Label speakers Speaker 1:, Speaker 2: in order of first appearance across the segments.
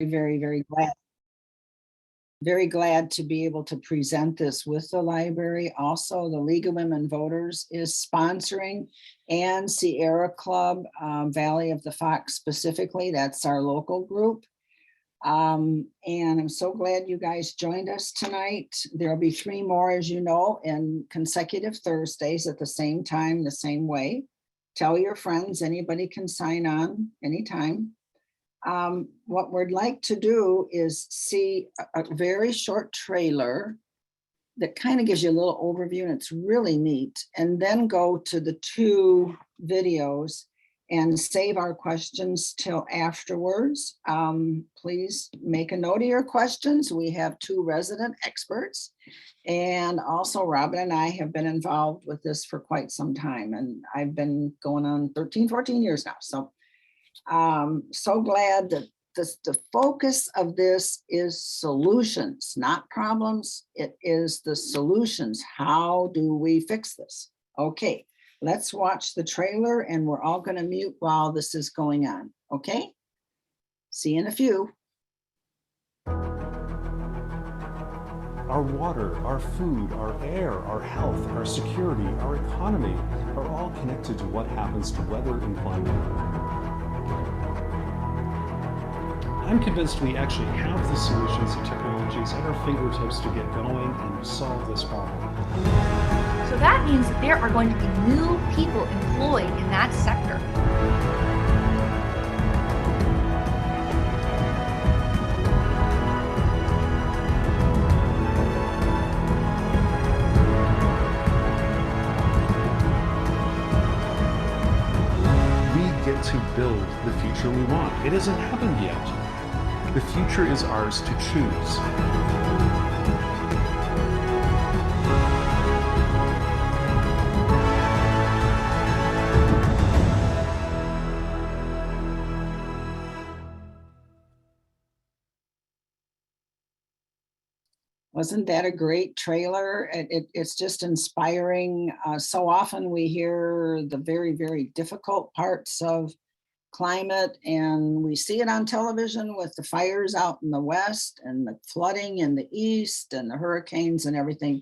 Speaker 1: Very, very glad to be able to present this with the library. Also, the League of Women Voters is sponsoring, and Sierra Club, Valley of the Fox specifically, that's our local group. And I'm so glad you guys joined us tonight. There'll be 3 more, as you know, in consecutive Thursdays at the same time, the same way. Tell your friends, anybody can sign on anytime. What we'd like to do is see a very short trailer that kind of gives you a little overview, and it's really neat, and then go to the 2 videos and save our questions till afterwards. Please make a note of your questions. We have 2 resident experts, and also Robin and I have been involved with this for quite some time, and I've been going on 13, 14 years now. So so glad that the focus of this is solutions, not problems. It is the solutions. How do we fix this? Okay, let's watch the trailer, and we're all going to mute while this is going on. Okay, see you in a few.
Speaker 2: Our water, our food, our air, our health, our security, our economy are all connected to what happens to weather and climate. I'm convinced we actually have the solutions and technologies at our fingertips to get going and solve this problem.
Speaker 3: So that means that there are going to be new people employed in that sector.
Speaker 2: We get to build the future we want. It hasn't happened yet. The future is ours to choose.
Speaker 1: Wasn't that a great trailer? It's just inspiring. So often we hear the very, very difficult parts of climate, and we see it on television with the fires out in the west and the flooding in the east and the hurricanes and everything.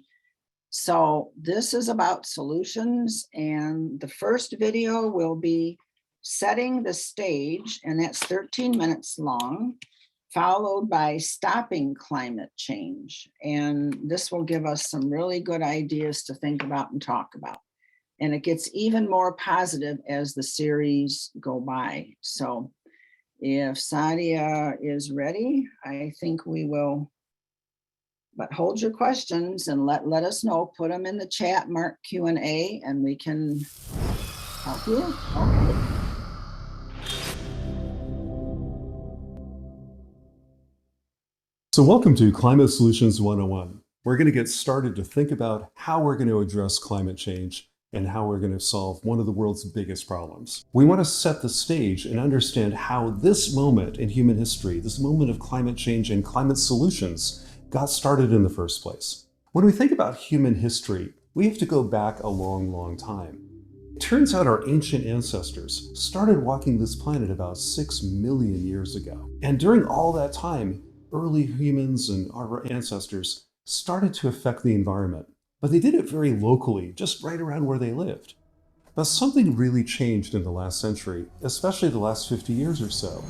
Speaker 1: So this is about solutions, and the first video will be setting the stage, and that's 13 minutes long, followed by stopping climate change. And this will give us some really good ideas to think about and talk about. And it gets even more positive as the series go by. So if Sadia is ready, I think we will, but hold your questions and let us know, put them in the chat, mark Q&A, and we can help you. Okay.
Speaker 2: So welcome to Climate Solutions 101. We're going to get started to think about how we're going to address climate change and how we're going to solve one of the world's biggest problems. We want to set the stage and understand how this moment in human history, this moment of climate change and climate solutions, got started in the first place. When we think about human history, we have to go back a long, long time. It turns out our ancient ancestors started walking this planet about 6 million years ago. And during all that time, early humans and our ancestors started to affect the environment. But they did it very locally, just right around where they lived. But something really changed in the last century, especially the last 50 years or so.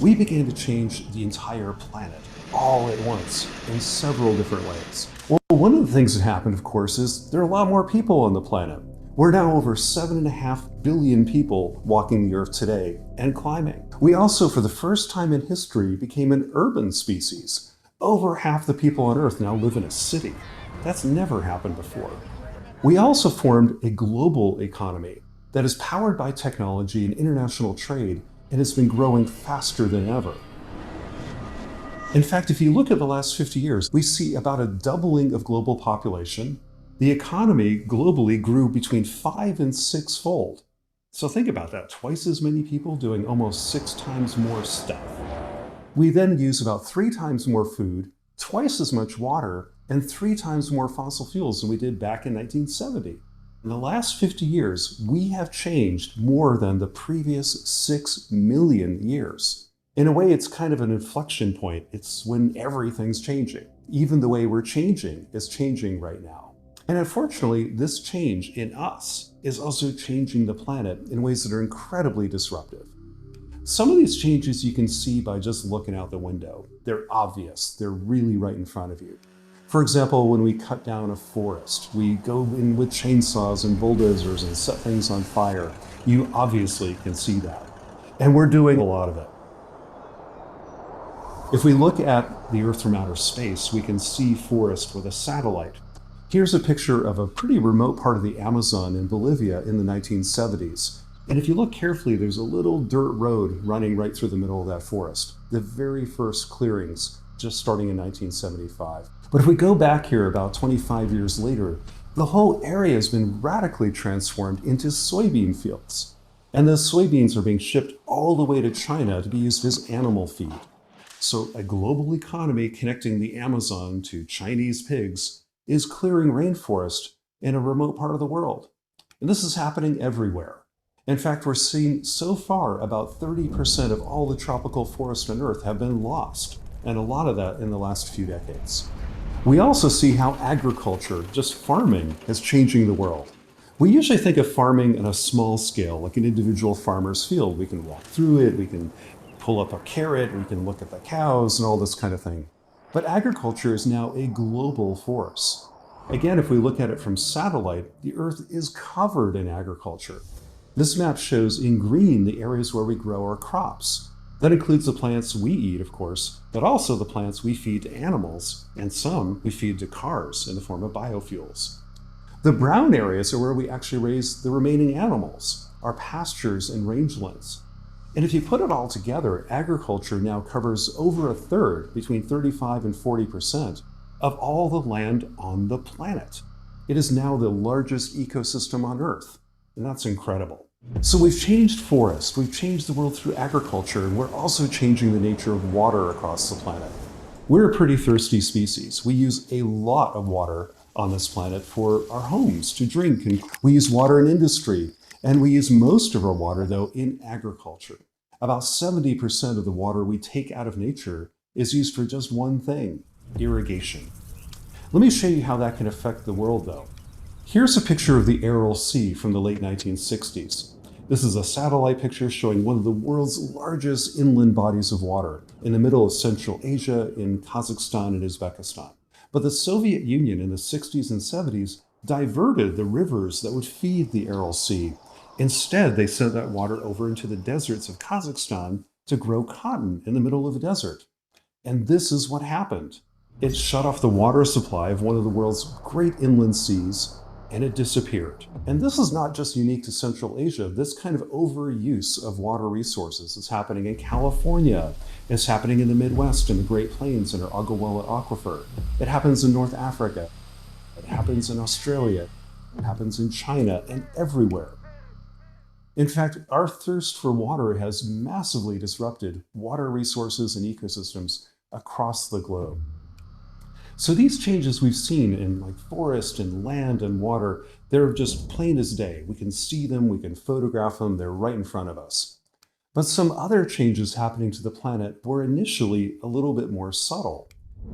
Speaker 2: We began to change the entire planet, all at once, in several different ways. Well, one of the things that happened, of course, is there are a lot more people on the planet. We're now over 7.5 billion people walking the Earth today and climbing. We also, for the first time in history, became an urban species. Over half the people on Earth now live in a city. That's never happened before. We also formed a global economy that is powered by technology and international trade and has been growing faster than ever. In fact, if you look at the last 50 years, we see about a doubling of global population. The economy globally grew between 5 and 6-fold. So think about that, twice as many people doing almost 6 times more stuff. We then use about 3 times more food, twice as much water, and 3 times more fossil fuels than we did back in 1970. In the last 50 years, we have changed more than the previous 6 million years. In a way, it's kind of an inflection point. It's when everything's changing. Even the way we're changing is changing right now. And unfortunately, this change in us is also changing the planet in ways that are incredibly disruptive. Some of these changes you can see by just looking out the window. They're obvious. They're really right in front of you. For example, when we cut down a forest, we go in with chainsaws and bulldozers and set things on fire. You obviously can see that. And we're doing a lot of it. If we look at the Earth from outer space, we can see forest with a satellite. Here's a picture of a pretty remote part of the Amazon in Bolivia in the 1970s. And if you look carefully, there's a little dirt road running right through the middle of that forest. The very first clearings, just starting in 1975. But if we go back here about 25 years later, the whole area has been radically transformed into soybean fields. And those soybeans are being shipped all the way to China to be used as animal feed. So a global economy connecting the Amazon to Chinese pigs is clearing rainforest in a remote part of the world. And this is happening everywhere. In fact, we're seeing so far about 30% of all the tropical forests on Earth have been lost, and a lot of that in the last few decades. We also see how agriculture, just farming, is changing the world. We usually think of farming on a small scale, like an individual farmer's field. We can walk through it, we can pull up a carrot, we can look at the cows and all this kind of thing. But agriculture is now a global force. Again, if we look at it from satellite, the Earth is covered in agriculture. This map shows in green the areas where we grow our crops. That includes the plants we eat, of course, but also the plants we feed to animals, and some we feed to cars in the form of biofuels. The brown areas are where we actually raise the remaining animals, our pastures and rangelands. And if you put it all together, agriculture now covers over a third, between 35 and 40%, of all the land on the planet. It is now the largest ecosystem on Earth, and that's incredible. So we've changed forests, we've changed the world through agriculture, and we're also changing the nature of water across the planet. We're a pretty thirsty species. We use a lot of water on this planet for our homes to drink, and we use water in industry, and we use most of our water, though, in agriculture. About 70% of the water we take out of nature is used for just one thing: irrigation. Let me show you how that can affect the world, though. Here's a picture of the Aral Sea from the late 1960s. This is a satellite picture showing one of the world's largest inland bodies of water in the middle of Central Asia in Kazakhstan and Uzbekistan. But the Soviet Union in the 60s and 70s diverted the rivers that would feed the Aral Sea. Instead, they sent that water over into the deserts of Kazakhstan to grow cotton in the middle of the desert. And this is what happened. It shut off the water supply of one of the world's great inland seas, and it disappeared. And this is not just unique to Central Asia. This kind of overuse of water resources is happening in California. It's happening in the Midwest, in the Great Plains, in our Ogallala Aquifer. It happens in North Africa. It happens in Australia. It happens in China, and everywhere. In fact, our thirst for water has massively disrupted water resources and ecosystems across the globe. So these changes we've seen in like forest and land and water, they're just plain as day. We can see them, we can photograph them, they're right in front of us. But some other changes happening to the planet were initially a little bit more subtle,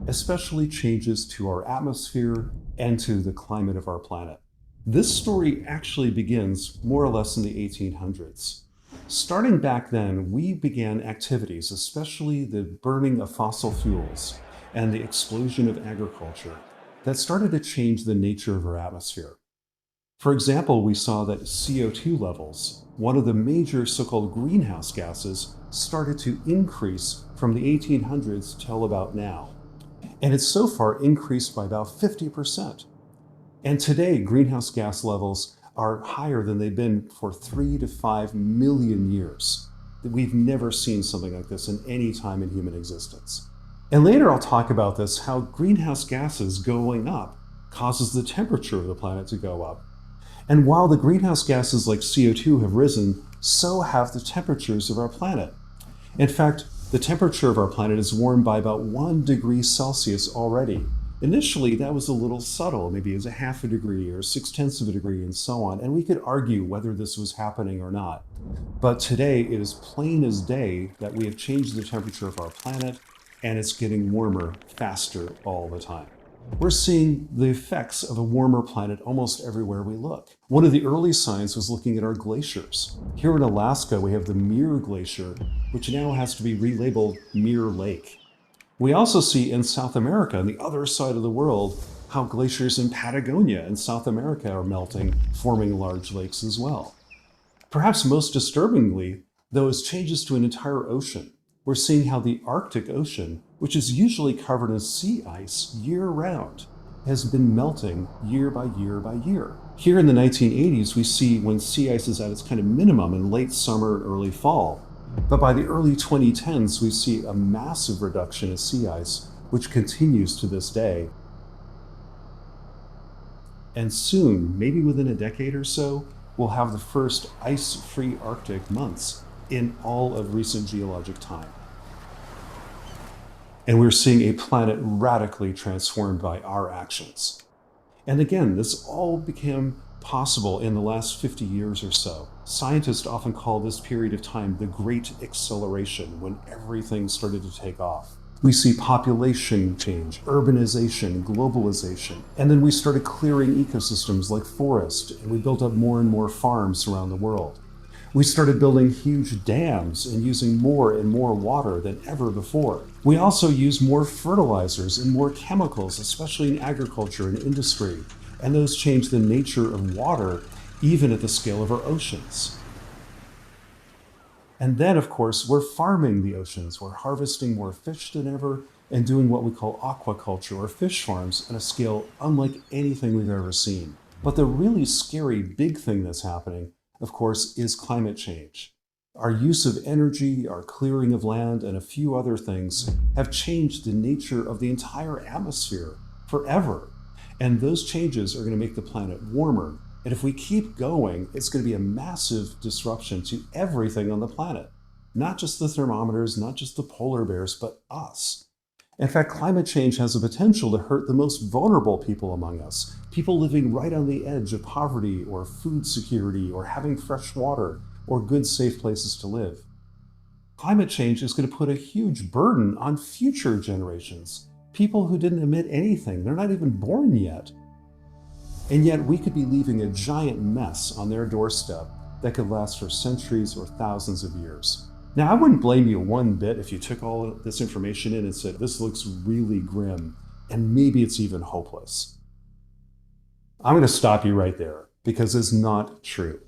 Speaker 2: especially changes to our atmosphere and to the climate of our planet. This story actually begins more or less in the 1800s. Starting back then, we began activities, especially the burning of fossil fuels and the explosion of agriculture, that started to change the nature of our atmosphere. For example, we saw that CO2 levels, one of the major so-called greenhouse gases, started to increase from the 1800s till about now. And it's so far increased by about 50%. And today, greenhouse gas levels are higher than they've been for 3 to 5 million years. We've never seen something like this in any time in human existence. And later I'll talk about this, how greenhouse gases going up causes the temperature of the planet to go up. And while the greenhouse gases like CO2 have risen, so have the temperatures of our planet. In fact, the temperature of our planet is warmed by about 1 degree Celsius already. Initially, that was a little subtle, maybe as a half a degree or 6/10 of a degree and so on, and we could argue whether this was happening or not. But today, it is plain as day that we have changed the temperature of our planet, and it's getting warmer faster all the time. We're seeing the effects of a warmer planet almost everywhere we look. One of the early signs was looking at our glaciers. Here in Alaska, we have the Muir Glacier, which now has to be relabeled Muir Lake. We also see in South America, on the other side of the world, how glaciers in Patagonia and South America are melting, forming large lakes as well. Perhaps most disturbingly, though, is changes to an entire ocean. We're seeing how the Arctic Ocean, which is usually covered in sea ice year-round, has been melting year by year by year. Here in the 1980s, we see when sea ice is at its kind of minimum in late summer and early fall. But by the early 2010s, we see a massive reduction in sea ice, which continues to this day. And soon, maybe within a decade or so, we'll have the first ice-free Arctic months in all of recent geologic time. And we're seeing a planet radically transformed by our actions. And again, this all became possible in the last 50 years or so. Scientists often call this period of time the Great Acceleration, when everything started to take off. We see population change, urbanization, globalization, and then we started clearing ecosystems like forest, and we built up more and more farms around the world. We started building huge dams and using more and more water than ever before. We also use more fertilizers and more chemicals, especially in agriculture and industry, and those change the nature of water, even at the scale of our oceans. And then, of course, we're farming the oceans. We're harvesting more fish than ever and doing what we call aquaculture, or fish farms, on a scale unlike anything we've ever seen. But the really scary big thing that's happening, of course, is climate change. Our use of energy, our clearing of land, and a few other things have changed the nature of the entire atmosphere forever. And those changes are going to make the planet warmer. And if we keep going, it's going to be a massive disruption to everything on the planet. Not just the thermometers, not just the polar bears, but us. In fact, climate change has the potential to hurt the most vulnerable people among us, people living right on the edge of poverty or food security or having fresh water or good, safe places to live. Climate change is going to put a huge burden on future generations, people who didn't emit anything. They're not even born yet. And yet we could be leaving a giant mess on their doorstep that could last for centuries or thousands of years. Now, I wouldn't blame you one bit if you took all of this information in and said, this looks really grim, and maybe it's even hopeless. I'm going to stop you right there, because it's not true.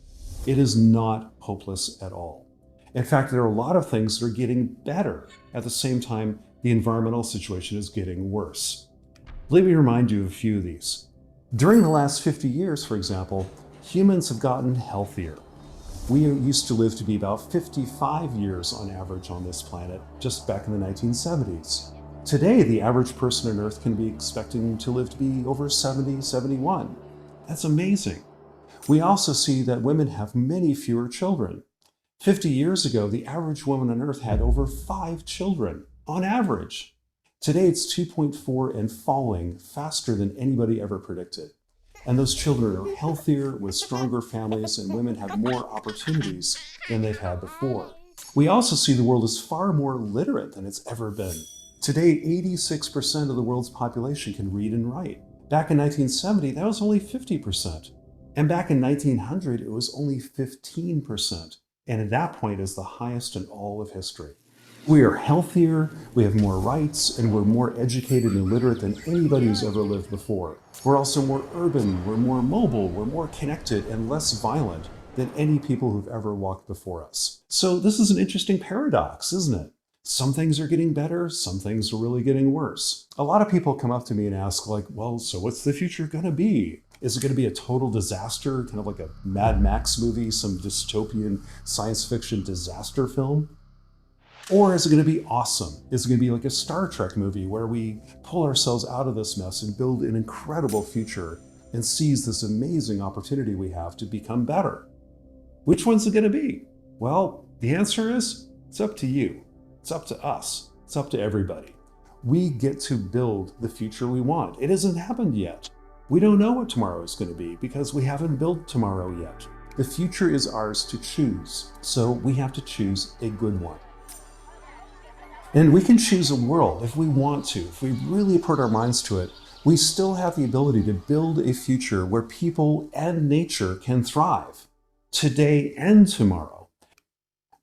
Speaker 2: It is not hopeless at all. In fact, there are a lot of things that are getting better. At the same time, the environmental situation is getting worse. Let me remind you of a few of these. During the last 50 years, for example, humans have gotten healthier. We used to live to be about 55 years on average on this planet, just back in the 1970s. Today, the average person on Earth can be expecting to live to be over 70, 71. That's amazing. We also see that women have many fewer children. 50 years ago, the average woman on Earth had over 5 children, on average. Today, it's 2.4 and falling faster than anybody ever predicted. And those children are healthier, with stronger families, and women have more opportunities than they've had before. We also see the world is far more literate than it's ever been. Today, 86% of the world's population can read and write. Back in 1970, that was only 50%. And back in 1900, it was only 15%. And at that point, is the highest in all of history. We are healthier, we have more rights, and we're more educated and literate than anybody who's ever lived before. We're also more urban, we're more mobile, we're more connected and less violent than any people who've ever walked before us. So this is an interesting paradox, isn't it? Some things are getting better, some things are really getting worse. A lot of people come up to me and ask, like, well, so what's the future gonna be? Is it gonna be a total disaster, kind of like a Mad Max movie, some dystopian science fiction disaster film? Or is it going to be awesome? Is it going to be like a Star Trek movie where we pull ourselves out of this mess and build an incredible future and seize this amazing opportunity we have to become better? Which one's it going to be? Well, the answer is, it's up to you. It's up to us. It's up to everybody. We get to build the future we want. It hasn't happened yet. We don't know what tomorrow is going to be because we haven't built tomorrow yet. The future is ours to choose, so we have to choose a good one. And we can choose a world if we want to. If we really put our minds to it, we still have the ability to build a future where people and nature can thrive today and tomorrow.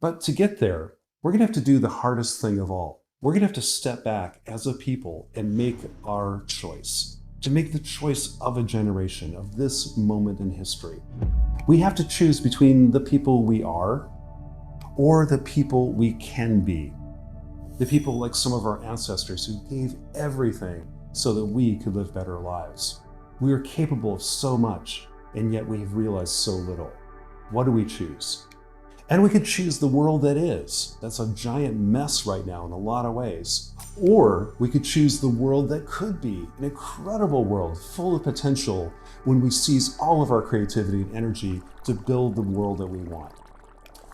Speaker 2: But to get there, we're going to have to do the hardest thing of all. We're going to have to step back as a people and make our choice, to make the choice of a generation, of this moment in history. We have to choose between the people we are or the people we can be. The people like some of our ancestors who gave everything so that we could live better lives. We are capable of so much, and yet we have realized so little. What do we choose? And we could choose the world that is. That's a giant mess right now in a lot of ways. Or we could choose the world that could be, an incredible world full of potential when we seize all of our creativity and energy to build the world that we want.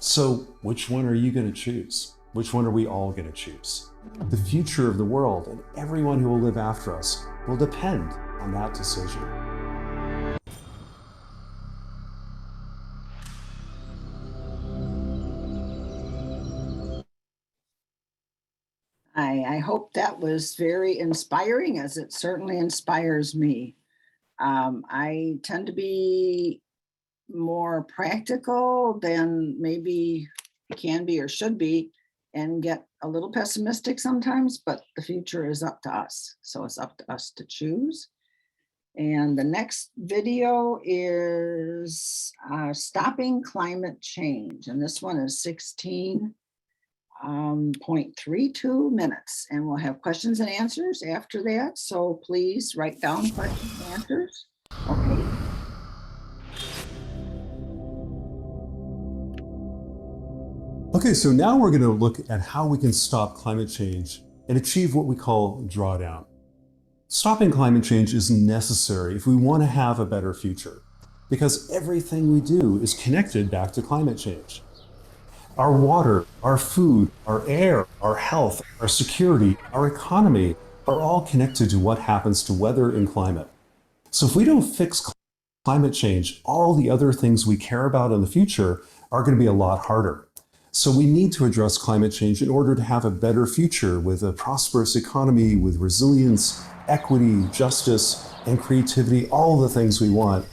Speaker 2: So which one are you going to choose? Which one are we all going to choose? The future of the world and everyone who will live after us will depend on that decision.
Speaker 1: I hope that was very inspiring, as it certainly inspires me. I tend to be more practical than maybe can be or should be, and get a little pessimistic sometimes, but the future is up to us. So it's up to us to choose. And the next video is stopping climate change. And this one is 16.32 minutes. And we'll have questions and answers after that. So please write down questions and answers. Okay.
Speaker 2: Okay, so now we're going to look at how we can stop climate change and achieve what we call drawdown. Stopping climate change is necessary if we want to have a better future, because everything we do is connected back to climate change. Our water, our food, our air, our health, our security, our economy are all connected to what happens to weather and climate. So if we don't fix climate change, all the other things we care about in the future are going to be a lot harder. So we need to address climate change in order to have a better future with a prosperous economy, with resilience, equity, justice, and creativity. All the things we want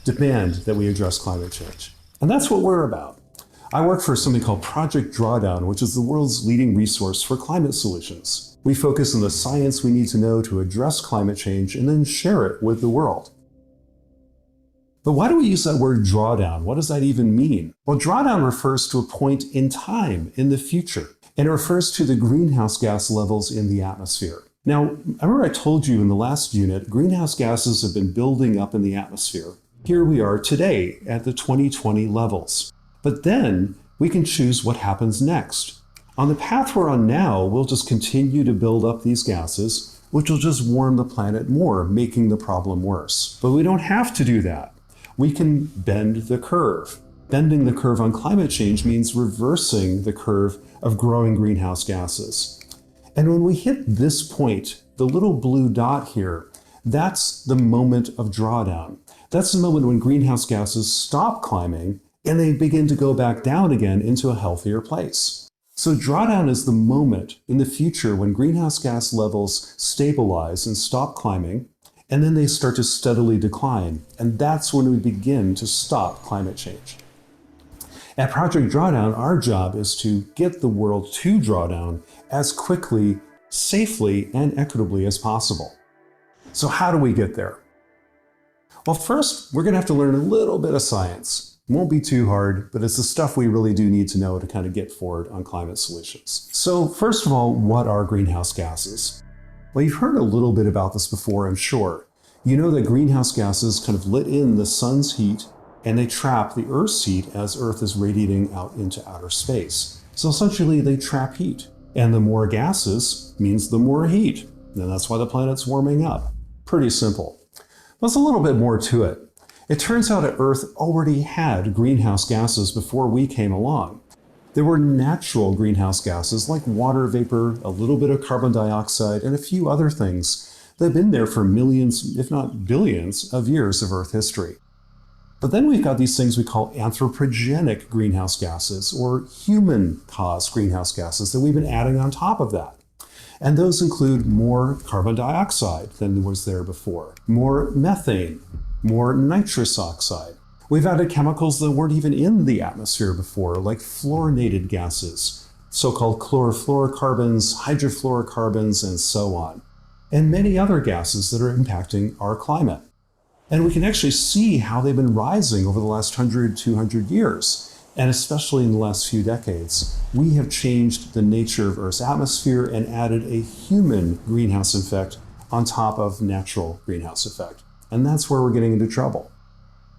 Speaker 2: demand that we address climate change. And that's what we're about. I work for something called Project Drawdown, which is the world's leading resource for climate solutions. We focus on the science we need to know to address climate change and then share it with the world. But why do we use that word drawdown? What does that even mean? Well, drawdown refers to a point in time in the future, and it refers to the greenhouse gas levels in the atmosphere. Now, I remember I told you in the last unit, greenhouse gases have been building up in the atmosphere. Here we are today at the 2020 levels. But then we can choose what happens next. On the path we're on now, we'll just continue to build up these gases, which will just warm the planet more, making the problem worse. But we don't have to do that. We can bend the curve. Bending the curve on climate change means reversing the curve of growing greenhouse gases. And when we hit this point, the little blue dot here, that's the moment of drawdown. That's the moment when greenhouse gases stop climbing and they begin to go back down again into a healthier place. So drawdown is the moment in the future when greenhouse gas levels stabilize and stop climbing, and then they start to steadily decline. And that's when we begin to stop climate change. At Project Drawdown, our job is to get the world to drawdown as quickly, safely, and equitably as possible. So how do we get there? Well, first, we're going to have to learn a little bit of science. It won't be too hard, but it's the stuff we really do need to know to kind of get forward on climate solutions. So first of all, what are greenhouse gases? Well, you've heard a little bit about this before, I'm sure. You know that greenhouse gases kind of let in the sun's heat and they trap the Earth's heat as Earth is radiating out into outer space. So essentially they trap heat. And the more gases means the more heat. And that's why the planet's warming up. Pretty simple. There's a little bit more to it. It turns out that Earth already had greenhouse gases before we came along. There were natural greenhouse gases like water vapor, a little bit of carbon dioxide, and a few other things that have been there for millions, if not billions, of years of Earth history. But then we've got these things we call anthropogenic greenhouse gases, or human-caused greenhouse gases that we've been adding on top of that. And those include more carbon dioxide than was there before, more methane, more nitrous oxide. We've added chemicals that weren't even in the atmosphere before, like fluorinated gases, so-called chlorofluorocarbons, hydrofluorocarbons, and so on, and many other gases that are impacting our climate. And we can actually see how they've been rising over the last 100, 200 years. And especially in the last few decades, we have changed the nature of Earth's atmosphere and added a human greenhouse effect on top of natural greenhouse effect. And that's where we're getting into trouble.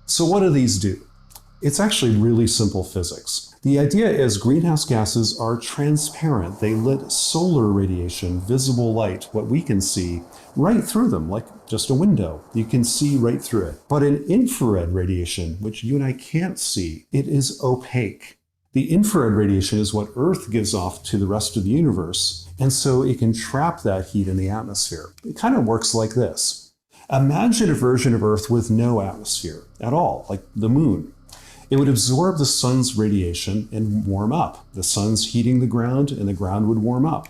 Speaker 2: So what do these do? It's actually really simple physics. The idea is greenhouse gases are transparent. They let solar radiation, visible light, what we can see, right through them, like just a window. You can see right through it. But in infrared radiation, which you and I can't see, it is opaque. The infrared radiation is what Earth gives off to the rest of the universe, and so it can trap that heat in the atmosphere. It kind of works like this. Imagine a version of Earth with no atmosphere at all, like the moon. It would absorb the sun's radiation and warm up. The sun's heating the ground, and the ground would warm up.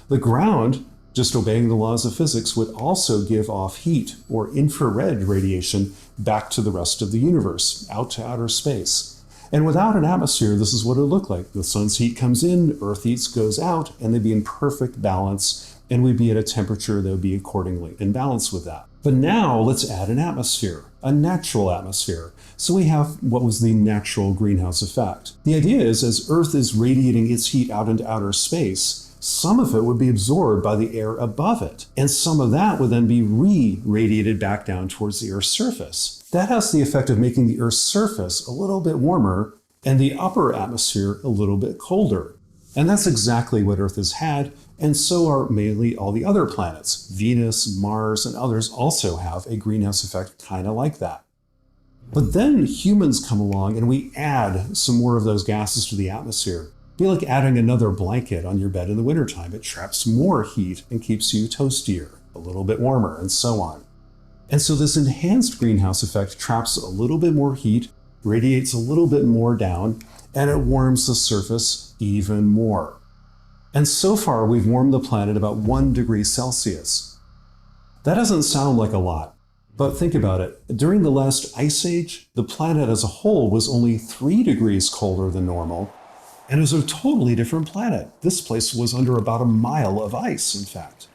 Speaker 2: The ground, just obeying the laws of physics, would also give off heat or infrared radiation back to the rest of the universe, out to outer space. And without an atmosphere, this is what it would look like. The sun's heat comes in, Earth heat goes out, and they'd be in perfect balance, and we'd be at a temperature that would be accordingly in balance with that. But now let's add an atmosphere, a natural atmosphere. So we have what was the natural greenhouse effect. The idea is, as Earth is radiating its heat out into outer space, some of it would be absorbed by the air above it, and some of that would then be re-radiated back down towards the Earth's surface. That has the effect of making the Earth's surface a little bit warmer and the upper atmosphere a little bit colder. And that's exactly what Earth has had, and so are mainly all the other planets. Venus, Mars, and others also have a greenhouse effect kind of like that. But then humans come along and we add some more of those gases to the atmosphere. It'd be like adding another blanket on your bed in the wintertime. It traps more heat and keeps you toastier, a little bit warmer, and so on. And so this enhanced greenhouse effect traps a little bit more heat, radiates a little bit more down, and it warms the surface even more. And so far, we've warmed the planet about 1 degree Celsius. That doesn't sound like a lot, but think about it. During the last ice age, the planet as a whole was only 3 degrees colder than normal, and it was a totally different planet. This place was under about a mile of ice, in fact.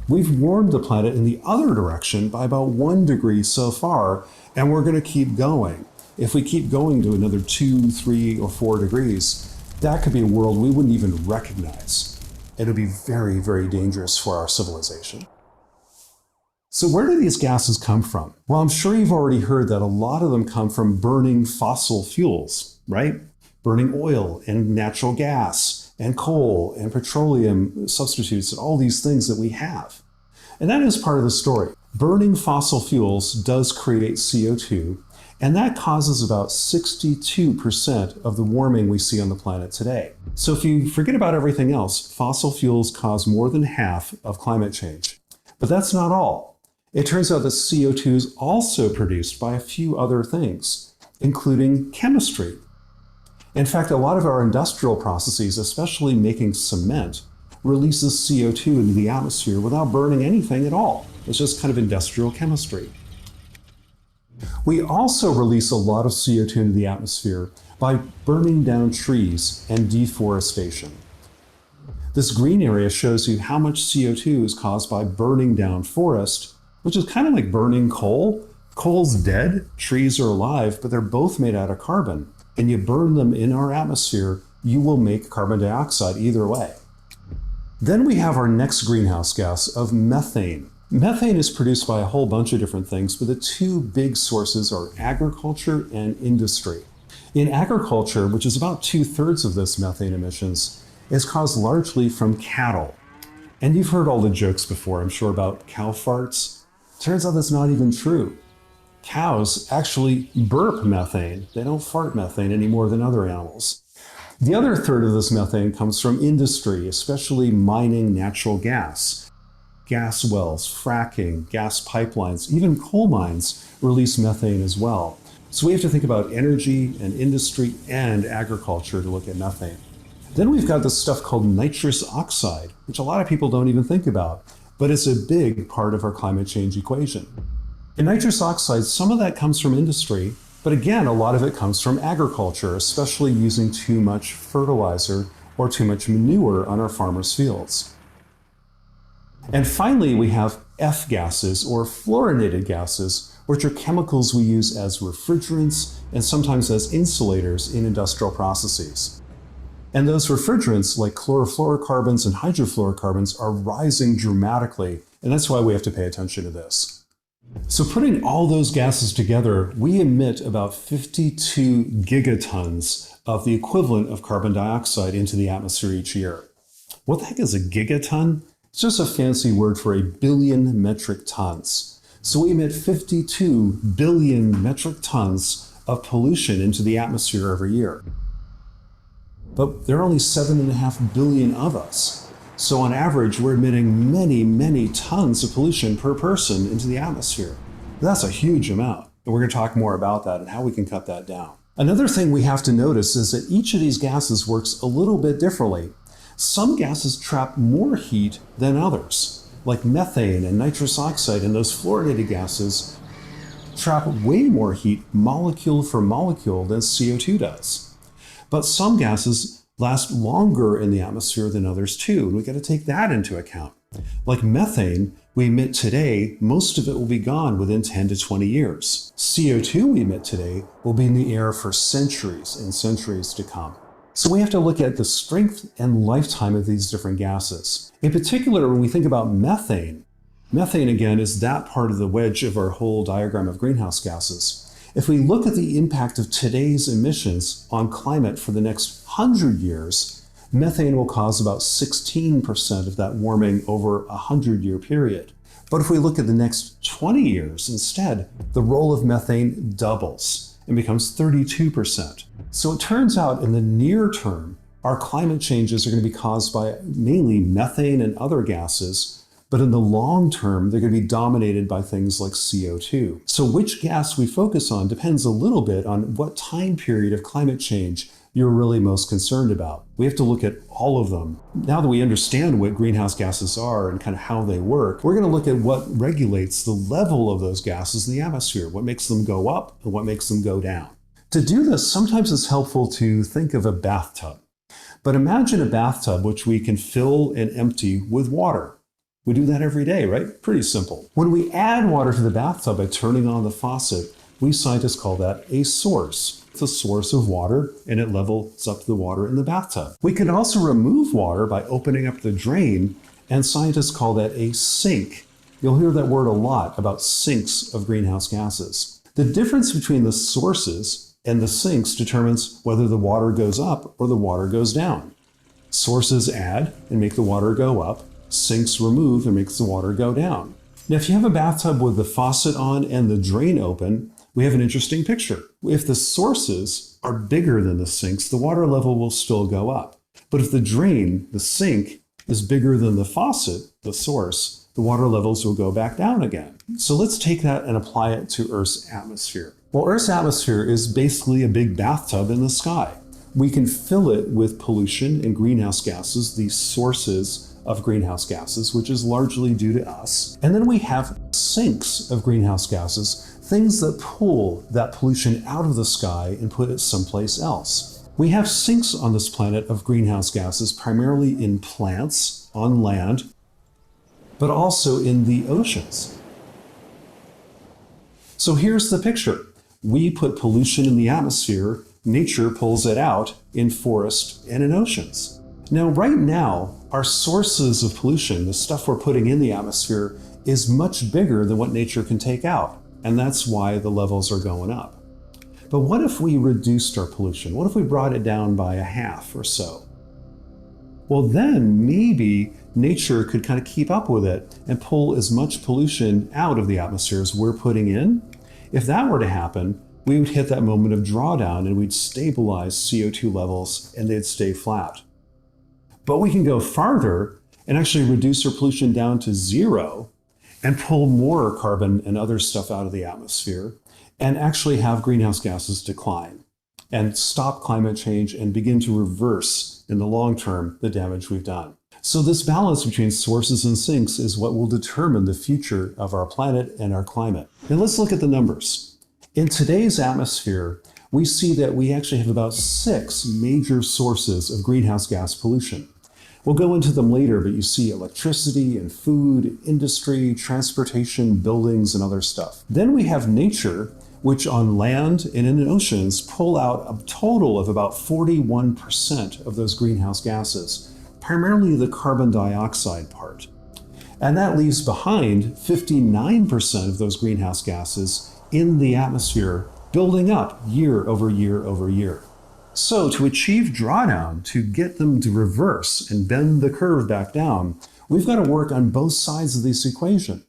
Speaker 2: We've warmed the planet in the other direction by about 1 degree so far, and we're going to keep going. If we keep going to another 2, 3, or 4 degrees, that could be a world we wouldn't even recognize. It would be very, very dangerous for our civilization. So where do these gases come from? Well, I'm sure you've already heard that a lot of them come from burning fossil fuels, right? Burning oil and natural gas and coal and petroleum substitutes and all these things that we have. And that is part of the story. Burning fossil fuels does create CO2, and that causes about 62% of the warming we see on the planet today. So if you forget about everything else, fossil fuels cause more than half of climate change. But that's not all. It turns out that CO2 is also produced by a few other things, including chemistry. In fact, a lot of our industrial processes, especially making cement, releases CO2 into the atmosphere without burning anything at all. It's just kind of industrial chemistry. We also release a lot of CO2 into the atmosphere by burning down trees and deforestation. This green area shows you how much CO2 is caused by burning down forest, which is kind of like burning coal. Coal's dead, trees are alive, but they're both made out of carbon. And you burn them in our atmosphere, you will make carbon dioxide either way. Then we have our next greenhouse gas of methane. Methane is produced by a whole bunch of different things, but the two big sources are agriculture and industry. In agriculture, which is about 2/3 of this methane emissions, is caused largely from cattle. And you've heard all the jokes before, I'm sure, about cow farts. Turns out that's not even true. Cows actually burp methane. They don't fart methane any more than other animals. The other third of this methane comes from industry, especially mining natural gas. Gas wells, fracking, gas pipelines, even coal mines release methane as well. So we have to think about energy and industry and agriculture to look at methane. Then we've got this stuff called nitrous oxide, which a lot of people don't even think about, but it's a big part of our climate change equation. In nitrous oxide, some of that comes from industry, but again, a lot of it comes from agriculture, especially using too much fertilizer or too much manure on our farmers' fields. And finally, we have F gases, or fluorinated gases, which are chemicals we use as refrigerants and sometimes as insulators in industrial processes. And those refrigerants, like chlorofluorocarbons and hydrofluorocarbons, are rising dramatically, and that's why we have to pay attention to this. So putting all those gases together, we emit about 52 gigatons of the equivalent of carbon dioxide into the atmosphere each year. What the heck is a gigaton? It's just a fancy word for a billion metric tons. So we emit 52 billion metric tons of pollution into the atmosphere every year. But there are only 7.5 billion of us. So on average, we're emitting many, many tons of pollution per person into the atmosphere. That's a huge amount. And we're going to talk more about that and how we can cut that down. Another thing we have to notice is that each of these gases works a little bit differently. Some gases trap more heat than others, like methane and nitrous oxide, and those fluorinated gases trap way more heat molecule for molecule than CO2 does. But some gases last longer in the atmosphere than others too, and we got to take that into account. Like methane, we emit today, most of it will be gone within 10 to 20 years. CO2 we emit today will be in the air for centuries and centuries to come. So we have to look at the strength and lifetime of these different gases. In particular, when we think about methane, methane again is that part of the wedge of our whole diagram of greenhouse gases. If we look at the impact of today's emissions on climate for the next 100 years, methane will cause about 16% of that warming over a 100-year period. But if we look at the next 20 years instead, the role of methane doubles and becomes 32%. So it turns out in the near term, our climate changes are going to be caused by mainly methane and other gases, but in the long term, they're going to be dominated by things like CO2. So which gas we focus on depends a little bit on what time period of climate change you're really most concerned about. We have to look at all of them. Now that we understand what greenhouse gases are and kind of how they work, we're going to look at what regulates the level of those gases in the atmosphere, what makes them go up and what makes them go down. To do this, sometimes it's helpful to think of a bathtub. But imagine a bathtub which we can fill and empty with water. We do that every day, right? Pretty simple. When we add water to the bathtub by turning on the faucet, we scientists call that a source. It's a source of water, and it levels up the water in the bathtub. We can also remove water by opening up the drain, and scientists call that a sink. You'll hear that word a lot about sinks of greenhouse gases. The difference between the sources and the sinks determines whether the water goes up or the water goes down. Sources add and make the water go up. Sinks remove and makes the water go down. Now, if you have a bathtub with the faucet on and the drain open, we have an interesting picture. If the sources are bigger than the sinks, the water level will still go up. But if the drain, the sink, is bigger than the faucet, the source, the water levels will go back down again. So let's take that and apply it to Earth's atmosphere. Well, Earth's atmosphere is basically a big bathtub in the sky. We can fill it with pollution and greenhouse gases, these sources of greenhouse gases, which is largely due to us. And then we have sinks of greenhouse gases, things that pull that pollution out of the sky and put it someplace else. We have sinks on this planet of greenhouse gases, primarily in plants, on land, but also in the oceans. So here's the picture. We put pollution in the atmosphere, nature pulls it out in forests and in oceans. Now, right now, our sources of pollution, the stuff we're putting in the atmosphere, is much bigger than what nature can take out. And that's why the levels are going up. But what if we reduced our pollution? What if we brought it down by a half or so? Well, then maybe nature could kind of keep up with it and pull as much pollution out of the atmosphere as we're putting in. If that were to happen, we would hit that moment of drawdown and we'd stabilize CO2 levels and they'd stay flat. But we can go farther and actually reduce our pollution down to zero and pull more carbon and other stuff out of the atmosphere and actually have greenhouse gases decline and stop climate change and begin to reverse in the long term the damage we've done. So this balance between sources and sinks is what will determine the future of our planet and our climate. And let's look at the numbers. In today's atmosphere, we see that we actually have about 6 major sources of greenhouse gas pollution. We'll go into them later, but you see electricity and food, industry, transportation, buildings, and other stuff. Then we have nature, which on land and in the oceans pull out a total of about 41% of those greenhouse gases, primarily the carbon dioxide part. And that leaves behind 59% of those greenhouse gases in the atmosphere, building up year over year over year. So to achieve drawdown, to get them to reverse and bend the curve back down, we've got to work on both sides of this equation.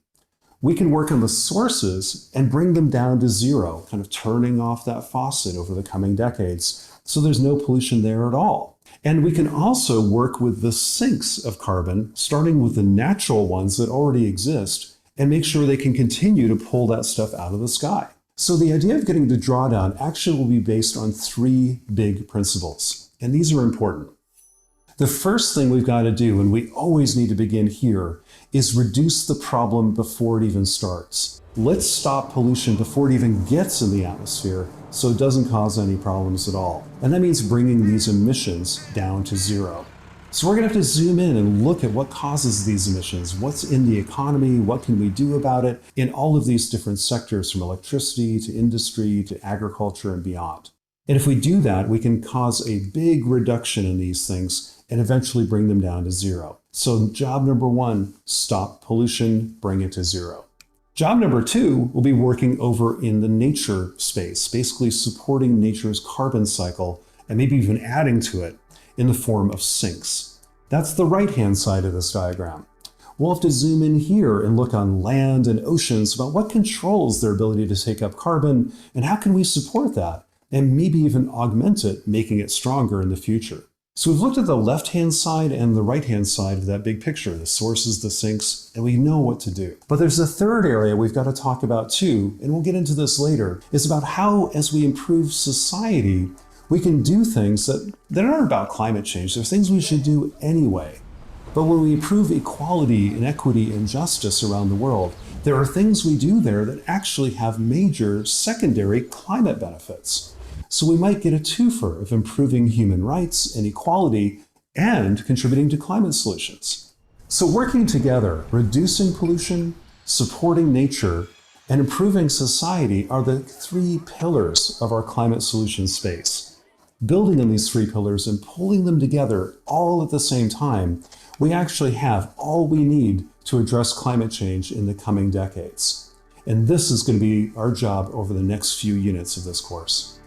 Speaker 2: We can work on the sources and bring them down to zero, kind of turning off that faucet over the coming decades, so there's no pollution there at all. And we can also work with the sinks of carbon, starting with the natural ones that already exist, and make sure they can continue to pull that stuff out of the sky. So the idea of getting to drawdown actually will be based on 3 big principles, and these are important. The first thing we've got to do, and we always need to begin here, is reduce the problem before it even starts. Let's stop pollution before it even gets in the atmosphere so it doesn't cause any problems at all. And that means bringing these emissions down to zero. So we're going to have to zoom in and look at what causes these emissions, what's in the economy, what can we do about it in all of these different sectors, from electricity to industry to agriculture and beyond. And if we do that, we can cause a big reduction in these things and eventually bring them down to zero. So job number 1, stop pollution, bring it to zero. Job number 2 will be working over in the nature space, basically supporting nature's carbon cycle and maybe even adding to it in the form of sinks. That's the right-hand side of this diagram. We'll have to zoom in here and look on land and oceans about what controls their ability to take up carbon and how can we support that and maybe even augment it, making it stronger in the future. So we've looked at the left-hand side and the right-hand side of that big picture, the sources, the sinks, and we know what to do. But there's a third area we've got to talk about too, and we'll get into this later, is about how, as we improve society, we can do things that aren't about climate change. They're things we should do anyway. But when we improve equality and equity and justice around the world, there are things we do there that actually have major secondary climate benefits. So we might get a twofer of improving human rights and equality and contributing to climate solutions. So working together, reducing pollution, supporting nature, and improving society are the 3 pillars of our climate solution space. Building on these 3 pillars and pulling them together all at the same time, we actually have all we need to address climate change in the coming decades. And this is going to be our job over the next few units of this course.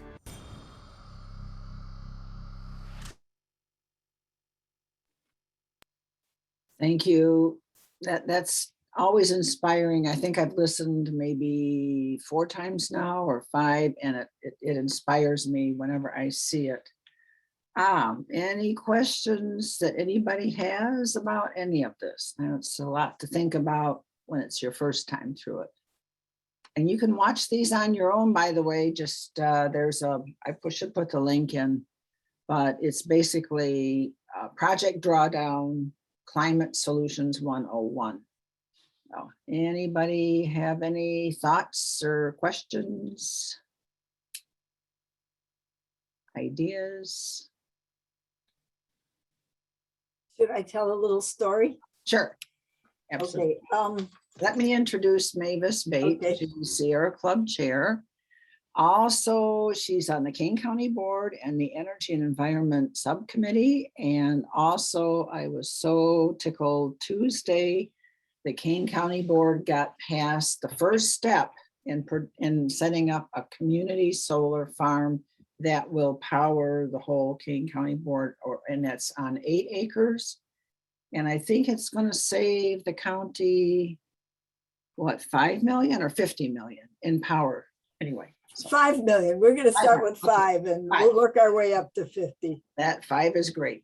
Speaker 1: Thank you. That's always inspiring. I think I've listened maybe 4 times now or 5, and it inspires me whenever I see it. Any questions that anybody has about any of this? Now, it's a lot to think about when it's your first time through it. And you can watch these on your own, by the way. Just I should put the link in, but it's basically Project Drawdown, Climate Solutions 101. So, anybody have any thoughts or questions? Ideas?
Speaker 4: Should I tell a little story?
Speaker 1: Sure. Absolutely.
Speaker 4: Okay.
Speaker 1: Let me introduce Mavis Bates.
Speaker 4: Okay.
Speaker 1: She's the Sierra Club Chair. Also, she's on the Kane County Board and the Energy and Environment Subcommittee. And also, I was so tickled Tuesday, the Kane County Board got past the first step in setting up a community solar farm that will power the whole Kane County Board, and that's on 8 acres. And I think it's going to save the county, what, 5 million or 50 million in power Anyway, so
Speaker 4: 5 million. We're going to start with
Speaker 1: Okay.
Speaker 4: 5 and
Speaker 1: 5.
Speaker 4: we'll work our way up to 50.
Speaker 1: that 5 is great.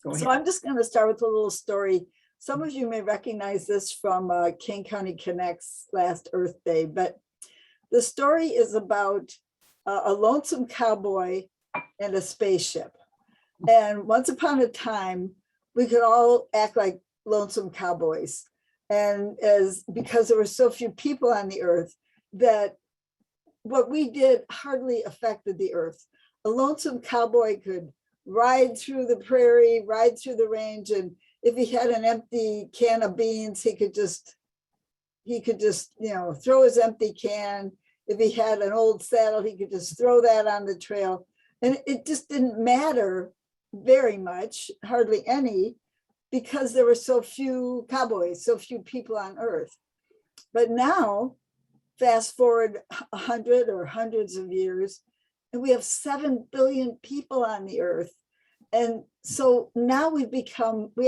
Speaker 1: Go
Speaker 4: So
Speaker 1: ahead.
Speaker 4: I'm just going to start with a little story. Some of you may recognize this from King County Connect's last Earth Day, but the story is about a lonesome cowboy and a spaceship. And once upon a time, we could all act like lonesome cowboys. And because there were so few people on the earth, that what we did hardly affected the earth. A lonesome cowboy could ride through the prairie, ride through the range, and if he had an empty can of beans, he could just, throw his empty can. If he had an old saddle, he could just throw that on the trail. And it just didn't matter very much, hardly any, because there were so few cowboys, so few people on earth. But now, fast forward 100 or hundreds of years, and we have 7 billion people on the earth. And so now we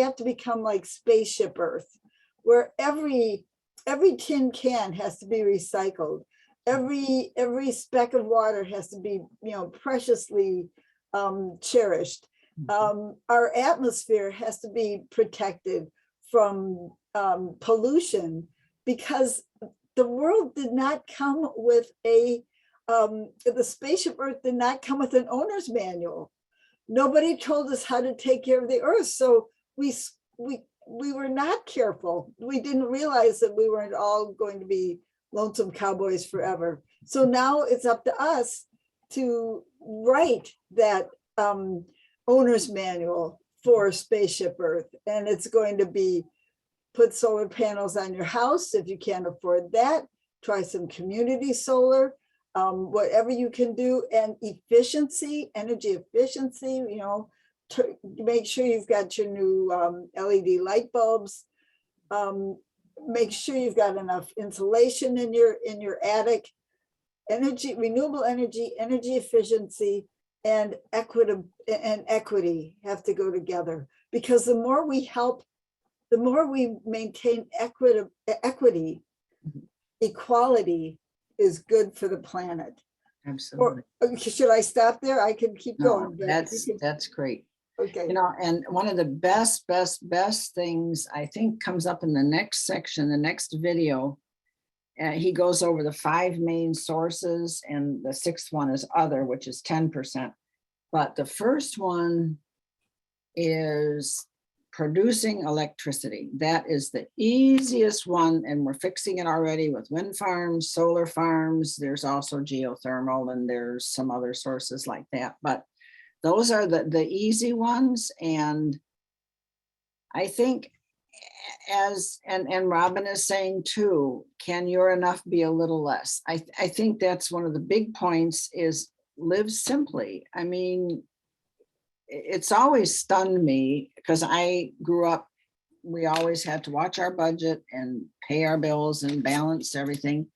Speaker 4: have to become like Spaceship Earth, where every tin can has to be recycled. Every speck of water has to be, preciously cherished. Our atmosphere has to be protected from pollution, because the world did not come with the Spaceship Earth did not come with an owner's manual. Nobody told us how to take care of the earth. So we were not careful. We didn't realize that we weren't all going to be lonesome cowboys forever. So now it's up to us to write that owner's manual for Spaceship Earth. And it's going to be put solar panels on your house. If you can't afford that, try some community solar, whatever you can do. And efficiency, energy efficiency, make sure you've got your new LED light bulbs. Make sure you've got enough insulation in your attic. Energy, renewable energy, energy efficiency, and equity have to go together, because the more we help, the more we maintain equity, equality is good for the planet.
Speaker 1: Absolutely.
Speaker 4: Should I stop there? I can keep going.
Speaker 1: No, that's great.
Speaker 4: Okay.
Speaker 1: And one of the best things I think comes up in the next section, the next video. He goes over the 5 main sources, and the 6th one is other, which is 10%. But the first one is producing electricity. That is the easiest one, and we're fixing it already with wind farms, solar farms. There's also geothermal, and there's some other sources like that. But those are the easy ones. And I think, and Robin is saying too, can your enough be a little less? I think that's one of the big points, is live simply. I mean, it's always stunned me, because I grew up, we always had to watch our budget and pay our bills and balance everything.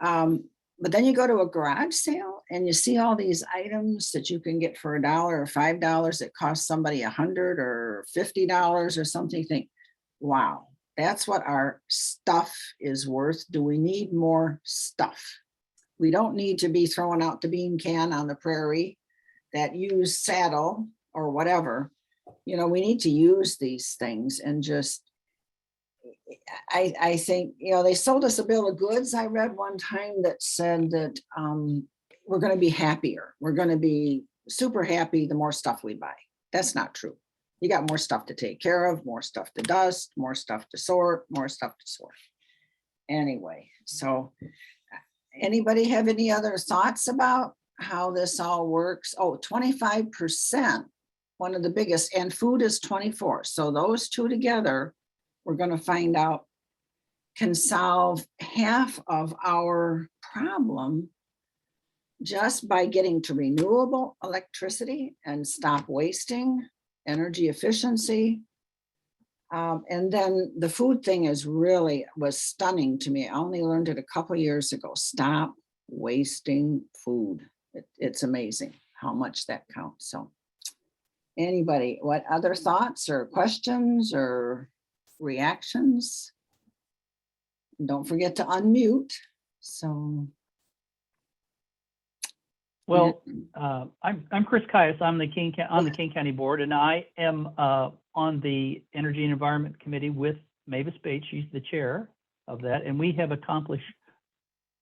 Speaker 1: But then you go to a garage sale and you see all these items that you can get for $1 or $5 that cost somebody $100 or $50 or something. You think, wow, that's what our stuff is worth. Do we need more stuff? We don't need to be throwing out the bean can on the prairie, that used saddle or whatever. We need to use these things. And just, I think, they sold us a bill of goods. I read one time that said that we're going to be happier. We're going to be super happy the more stuff we buy. That's not true. You got more stuff to take care of, more stuff to dust, more stuff to sort, more stuff to sort. Anyway, so anybody have any other thoughts about how this all works? Oh, 25%, one of the biggest, and food is 24. So those two together, we're going to find out, can solve half of our problem just by getting to renewable electricity and stop wasting, energy efficiency. And then the food thing was stunning to me. I only learned it a couple years ago. Stop wasting food. It's amazing how much that counts. So anybody, what other thoughts or questions or reactions? Don't forget to unmute. So.
Speaker 5: Well, I'm Chris Caius. I'm on the King County Board, and I am on the Energy and Environment Committee with Mavis Bates. She's the chair of that, and we have accomplished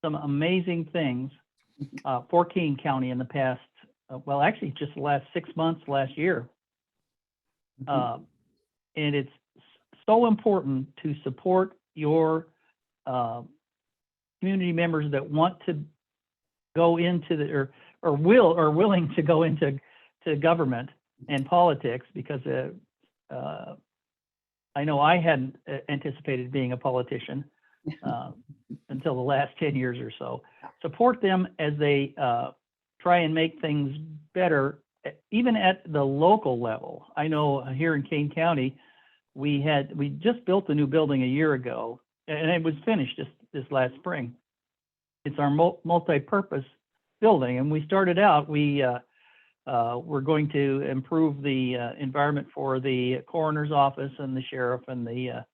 Speaker 5: some amazing things for King County in the past. Well, actually, just the last 6 months, last year, and it's so important to support your community members that want to go into the or willing to go into government and politics, because I know I hadn't anticipated being a politician until the last 10 years or so. Support them as they try and make things better, even at the local level. I know here in Kane County, we just built a new building a year ago, and it was finished this last spring. It's our multi-purpose building, and we started out, we're going to improve the environment for the coroner's office and the sheriff and the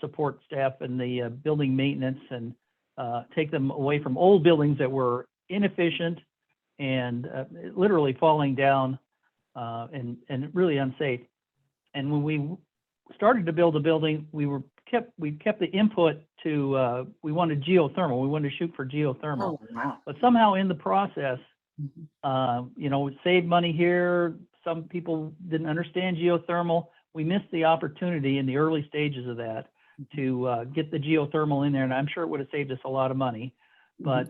Speaker 5: support staff and the building maintenance, and take them away from old buildings that were inefficient and literally falling down and really unsafe. And when we started to build a building, we kept the input to we wanted geothermal. We wanted to shoot for geothermal.
Speaker 1: Oh, wow.
Speaker 5: But somehow in the process, saved money here. Some people didn't understand geothermal. We missed the opportunity in the early stages of that to get the geothermal in there, and I'm sure it would have saved us a lot of money. But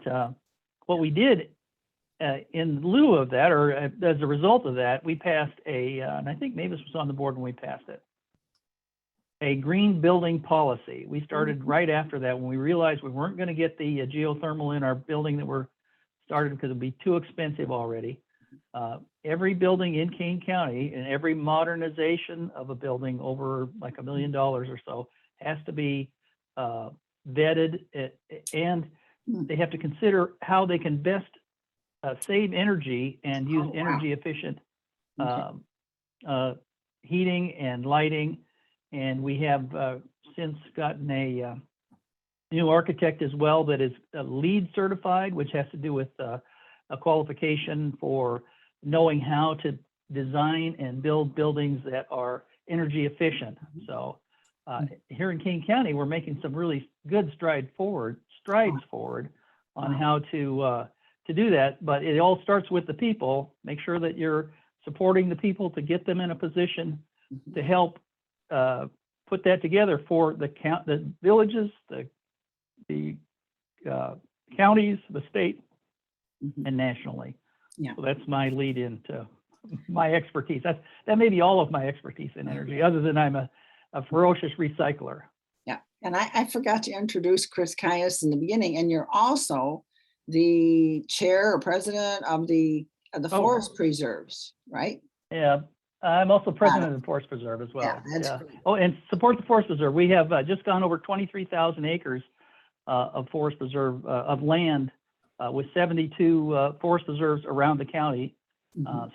Speaker 5: what we did in lieu of that, or as a result of that, we passed and I think Mavis was on the board when we passed it, a green building policy. We started right after that when we realized we weren't going to get the geothermal in our building that we're started because it'd be too expensive already. Every building in Kane County and every modernization of a building over like $1 million or so has to be vetted, and they have to consider how they can best save energy and use energy efficient heating and lighting. And we have since gotten a new architect as well that is LEED certified, which has to do with a qualification for knowing how to design and build buildings that are energy efficient. So here in King County, we're making some really good strides forward on how to do that. But it all starts with the people. Make sure that you're supporting the people to get them in a position to help put that together for the villages, the counties, the state, and nationally.
Speaker 1: Yeah.
Speaker 5: So that's my lead into my expertise. That may be all of my expertise in energy, other than I'm a ferocious recycler.
Speaker 1: Yeah, and I forgot to introduce Chris Caius in the beginning, and you're also the chair or president of the forest preserves, right?
Speaker 5: Yeah, I'm also president of the Forest Preserve as well.
Speaker 1: Yeah, that's great.
Speaker 5: Oh, and support the Forest Preserve. We have just gone over 23,000 acres of Forest Preserve of land with 72 Forest Preserves around the county.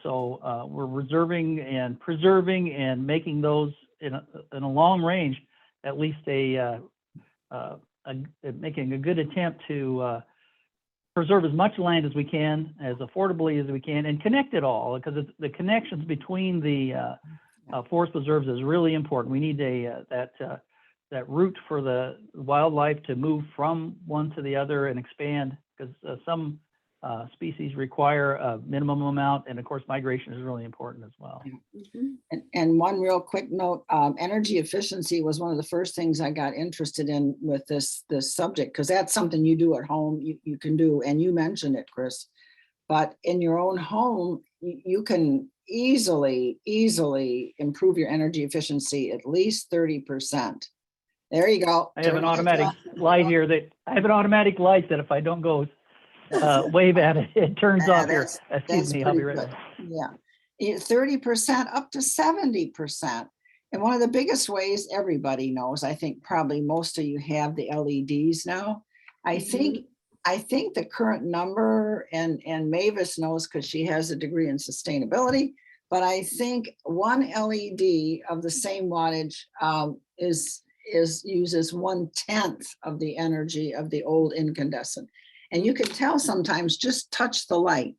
Speaker 5: So we're reserving and preserving and making those in a long range, at least making a good attempt to preserve as much land as we can, as affordably as we can, and connect it all, because the connections between the forest preserves is really important. We need that route for the wildlife to move from one to the other and expand, because some species require a minimum amount, and of course migration is really important as well.
Speaker 1: And one real quick note, energy efficiency was one of the first things I got interested in with this subject, because that's something you do at home, you can do, and you mentioned it, Chris, but in your own home, you can easily improve your energy efficiency at least 30%. There you go.
Speaker 5: I have an automatic light here I have an automatic light that if I don't go wave at it, it turns off here. Excuse me, I'll be right back.
Speaker 1: Yeah, 30% up to 70%. And one of the biggest ways everybody knows, I think probably most of you have the LEDs now. I think the current number, and Mavis knows because she has a degree in sustainability, but I think one LED of the same wattage uses 1/10 of the energy of the old incandescent. And you can tell sometimes, just touch the light.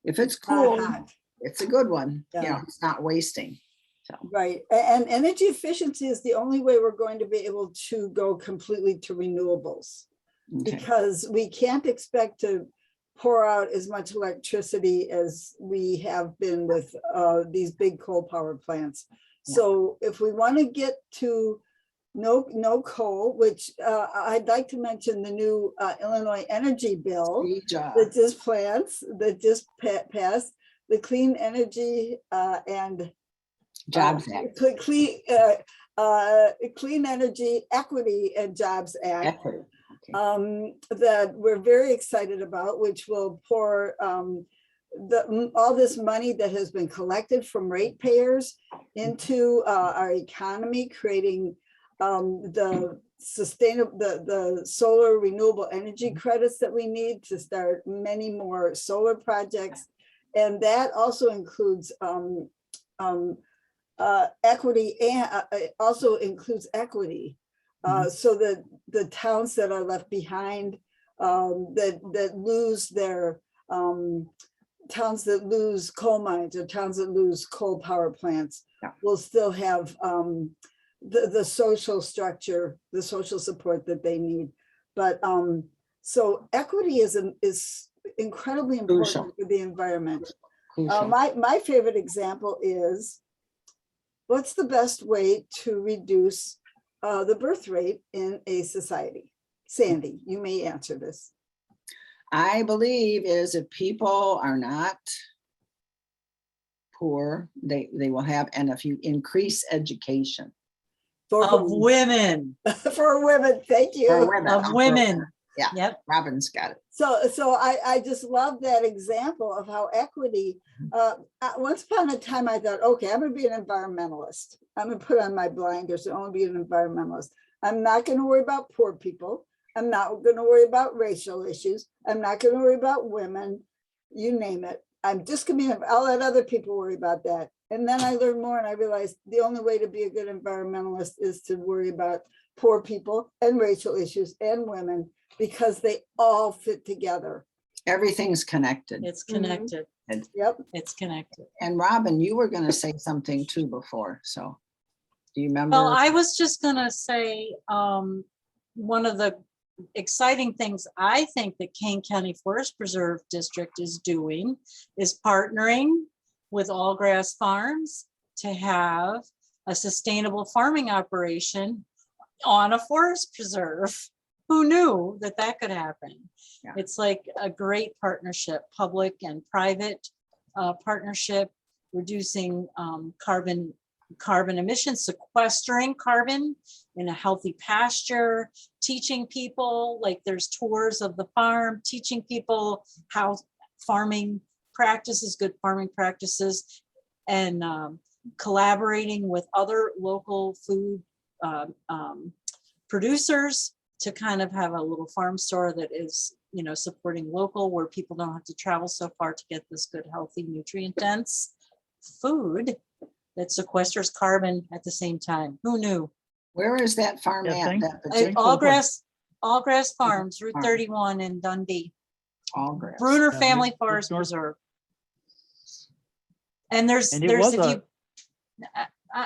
Speaker 1: If it's cool,
Speaker 4: hot.
Speaker 1: it's a good one. You know,
Speaker 4: Yeah.
Speaker 1: it's not wasting. So,
Speaker 4: Right, and energy efficiency is the only way we're going to be able to go completely to renewables.
Speaker 1: okay.
Speaker 4: Because we can't expect to pour out as much electricity as we have been with these big coal power plants.
Speaker 1: Yeah.
Speaker 4: So if we want to get to no coal, which I'd like to mention the new Illinois energy bill that just passed, the Clean Energy and
Speaker 1: Jobs Act.
Speaker 4: Clean Energy Equity and Jobs Act.
Speaker 1: Equity. Okay.
Speaker 4: That we're very excited about, which will pour all this money that has been collected from ratepayers into our economy, creating the sustainable, the solar renewable energy credits that we need to start many more solar projects. And that also includes equity, and also includes equity. So that the towns that are left behind, that lose their towns that lose coal mines or towns that lose coal power plants,
Speaker 1: Yeah.
Speaker 4: will still have the social structure, the social support that they need. But so equity is incredibly important
Speaker 1: Crucial.
Speaker 4: for the environment.
Speaker 1: Crucial.
Speaker 4: My favorite example is, what's the best way to reduce the birth rate in a society? Sandy, you may answer this.
Speaker 1: I believe is if people are not poor, they will have, and if you increase education.
Speaker 4: For
Speaker 6: Of
Speaker 4: whom?
Speaker 6: women,
Speaker 4: For women, thank you.
Speaker 1: For women.
Speaker 6: of women.
Speaker 1: Yeah.
Speaker 6: Yep.
Speaker 1: Robin's got it.
Speaker 4: So I just love that example of how equity, once upon a time I thought, okay, I'm gonna be an environmentalist. I'm gonna put on my blinders and only be an environmentalist. I'm not gonna worry about poor people. I'm not gonna worry about racial issues. I'm not gonna worry about women, you name it. I'm just gonna be, I'll let other people worry about that. And then I learned more and I realized the only way to be a good environmentalist is to worry about poor people and racial issues and women, because they all fit together.
Speaker 1: Everything's connected.
Speaker 6: It's connected.
Speaker 4: Yep.
Speaker 6: It's connected.
Speaker 1: And Robin, you were going to say something too before. So do you remember?
Speaker 6: Well, I was just gonna say, one of the exciting things I think that Kane County Forest Preserve District is doing is partnering with All Grass Farms to have a sustainable farming operation on a forest preserve. Who knew that that could happen?
Speaker 1: Yeah.
Speaker 6: It's like a great partnership, public and private partnership, reducing carbon emissions, sequestering carbon in a healthy pasture, teaching people, like there's tours of the farm, teaching people how farming practices, good farming practices, and collaborating with other local food producers to kind of have a little farm store that is, supporting local, where people don't have to travel so far to get this good, healthy, nutrient dense food that sequesters carbon at the same time. Who knew?
Speaker 1: Where is that farm
Speaker 5: Yeah,
Speaker 1: at?
Speaker 5: thank-
Speaker 1: That particular
Speaker 6: All Grass Farms, Route
Speaker 1: Farm.
Speaker 6: 31 in Dundee.
Speaker 1: All grass.
Speaker 6: Bruner
Speaker 5: Yeah,
Speaker 6: Family
Speaker 5: it's
Speaker 6: Forest
Speaker 5: north.
Speaker 6: Preserve. And there's,
Speaker 5: And it was
Speaker 6: if you,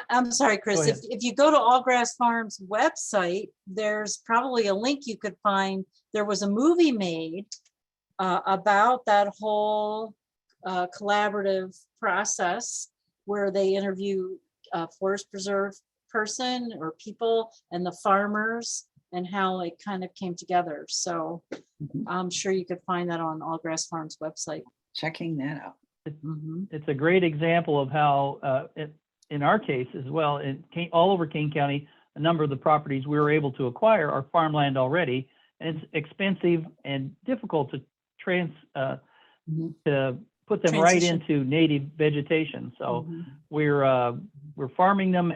Speaker 6: I'm sorry, Chris,
Speaker 5: ahead.
Speaker 6: if you go to All Grass Farms website, there's probably a link you could find. There was a movie made about that whole collaborative process where they interview a forest preserve person or people and the farmers and how it kind of came together. So
Speaker 1: Mhm.
Speaker 6: I'm sure you could find that on All Grass Farms website.
Speaker 1: Checking that out.
Speaker 6: Mhm.
Speaker 5: It's a great example of how, in our case as well, all over Kane County, a number of the properties we were able to acquire are farmland already, and it's expensive and difficult to
Speaker 1: Mhm.
Speaker 5: to put them right
Speaker 6: Transition.
Speaker 5: into native vegetation. So
Speaker 6: Mhm.
Speaker 5: we're farming them,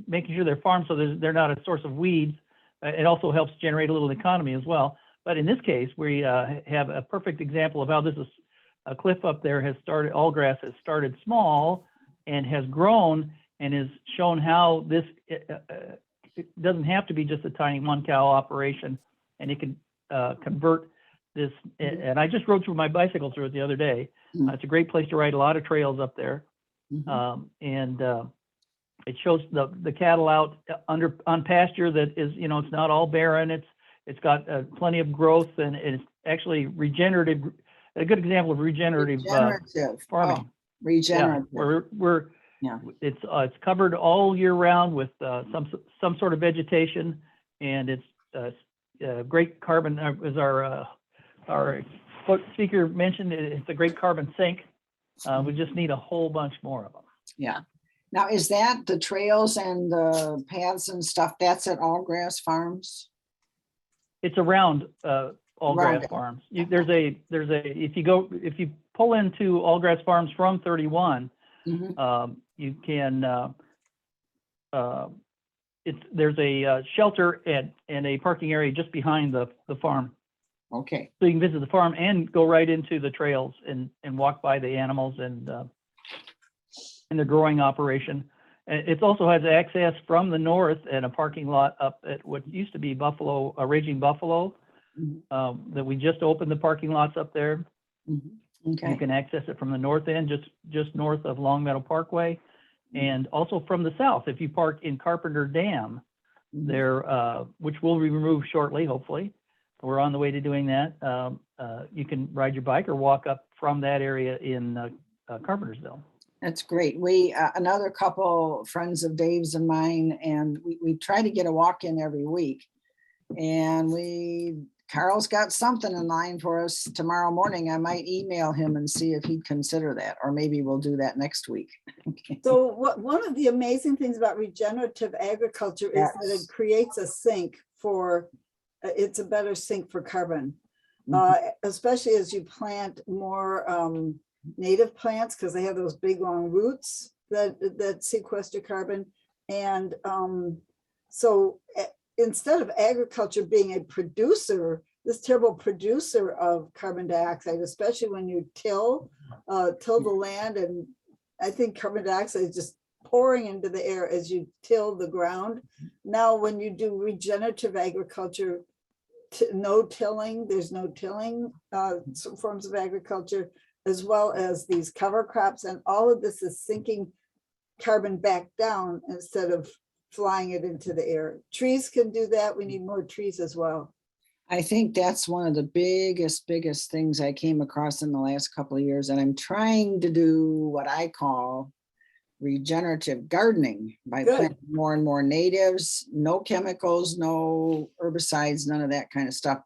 Speaker 5: making sure they're farmed so they're not a source of weeds. It also helps generate a little economy as well. But in this case, we have a perfect example of how this is. A cliff up there has started, all grass has started small and has grown and has shown how this it doesn't have to be just a tiny 1-cow operation, and it can convert this. And I just rode through my bicycle through it the other day. It's a great place to ride, a lot of trails up there. And it shows the cattle out on pasture that is, it's not all barren. It's got plenty of growth, and it's actually regenerative. A good example of regenerative farming.
Speaker 1: Regenerative.
Speaker 5: Yeah, it's covered all year round with some sort of vegetation, and it's great carbon. As our speaker mentioned, it's a great carbon sink. We just need a whole bunch more of them.
Speaker 1: Yeah. Now, is that the trails and the paths and stuff? That's at All Grass Farms?
Speaker 5: It's around All Grass Farms. There's a if you pull into All Grass Farms from 31, you can there's a shelter and a parking area just behind the farm.
Speaker 1: Okay.
Speaker 5: So you can visit the farm and go right into the trails and walk by the animals and the growing operation. And it also has access from the north and a parking lot up at what used to be Raging Buffalo, that we just opened the parking lots up there.
Speaker 1: Okay.
Speaker 5: You can access it from the north end, just north of Long Meadow Parkway, and also from the south. If you park in Carpenter Dam, there, which will be removed shortly, hopefully. We're on the way to doing that. You can ride your bike or walk up from that area in Carpentersville.
Speaker 1: That's great. We, another couple friends of Dave's and mine, and we try to get a walk-in every week. And Carl's got something in line for us tomorrow morning. I might email him and see if he'd consider that, or maybe we'll do that next week. Okay.
Speaker 4: So one of the amazing things about regenerative agriculture is that it creates a sink for, it's a better sink for carbon, especially as you plant more native plants, because they have those big long roots that sequester carbon. And so instead of agriculture being a producer, this terrible producer of carbon dioxide, especially when you till the land, and I think carbon dioxide is just pouring into the air as you till the ground. Now, when you do regenerative agriculture, no tilling, there's no tilling, some forms of agriculture, as well as these cover crops, and all of this is sinking carbon back down instead of flying it into the air. Trees can do that. We need more trees as well.
Speaker 1: I think that's one of the biggest things I came across in the last couple of years. And I'm trying to do what I call regenerative gardening by planting more and more natives, no chemicals, no herbicides, none of that kind of stuff,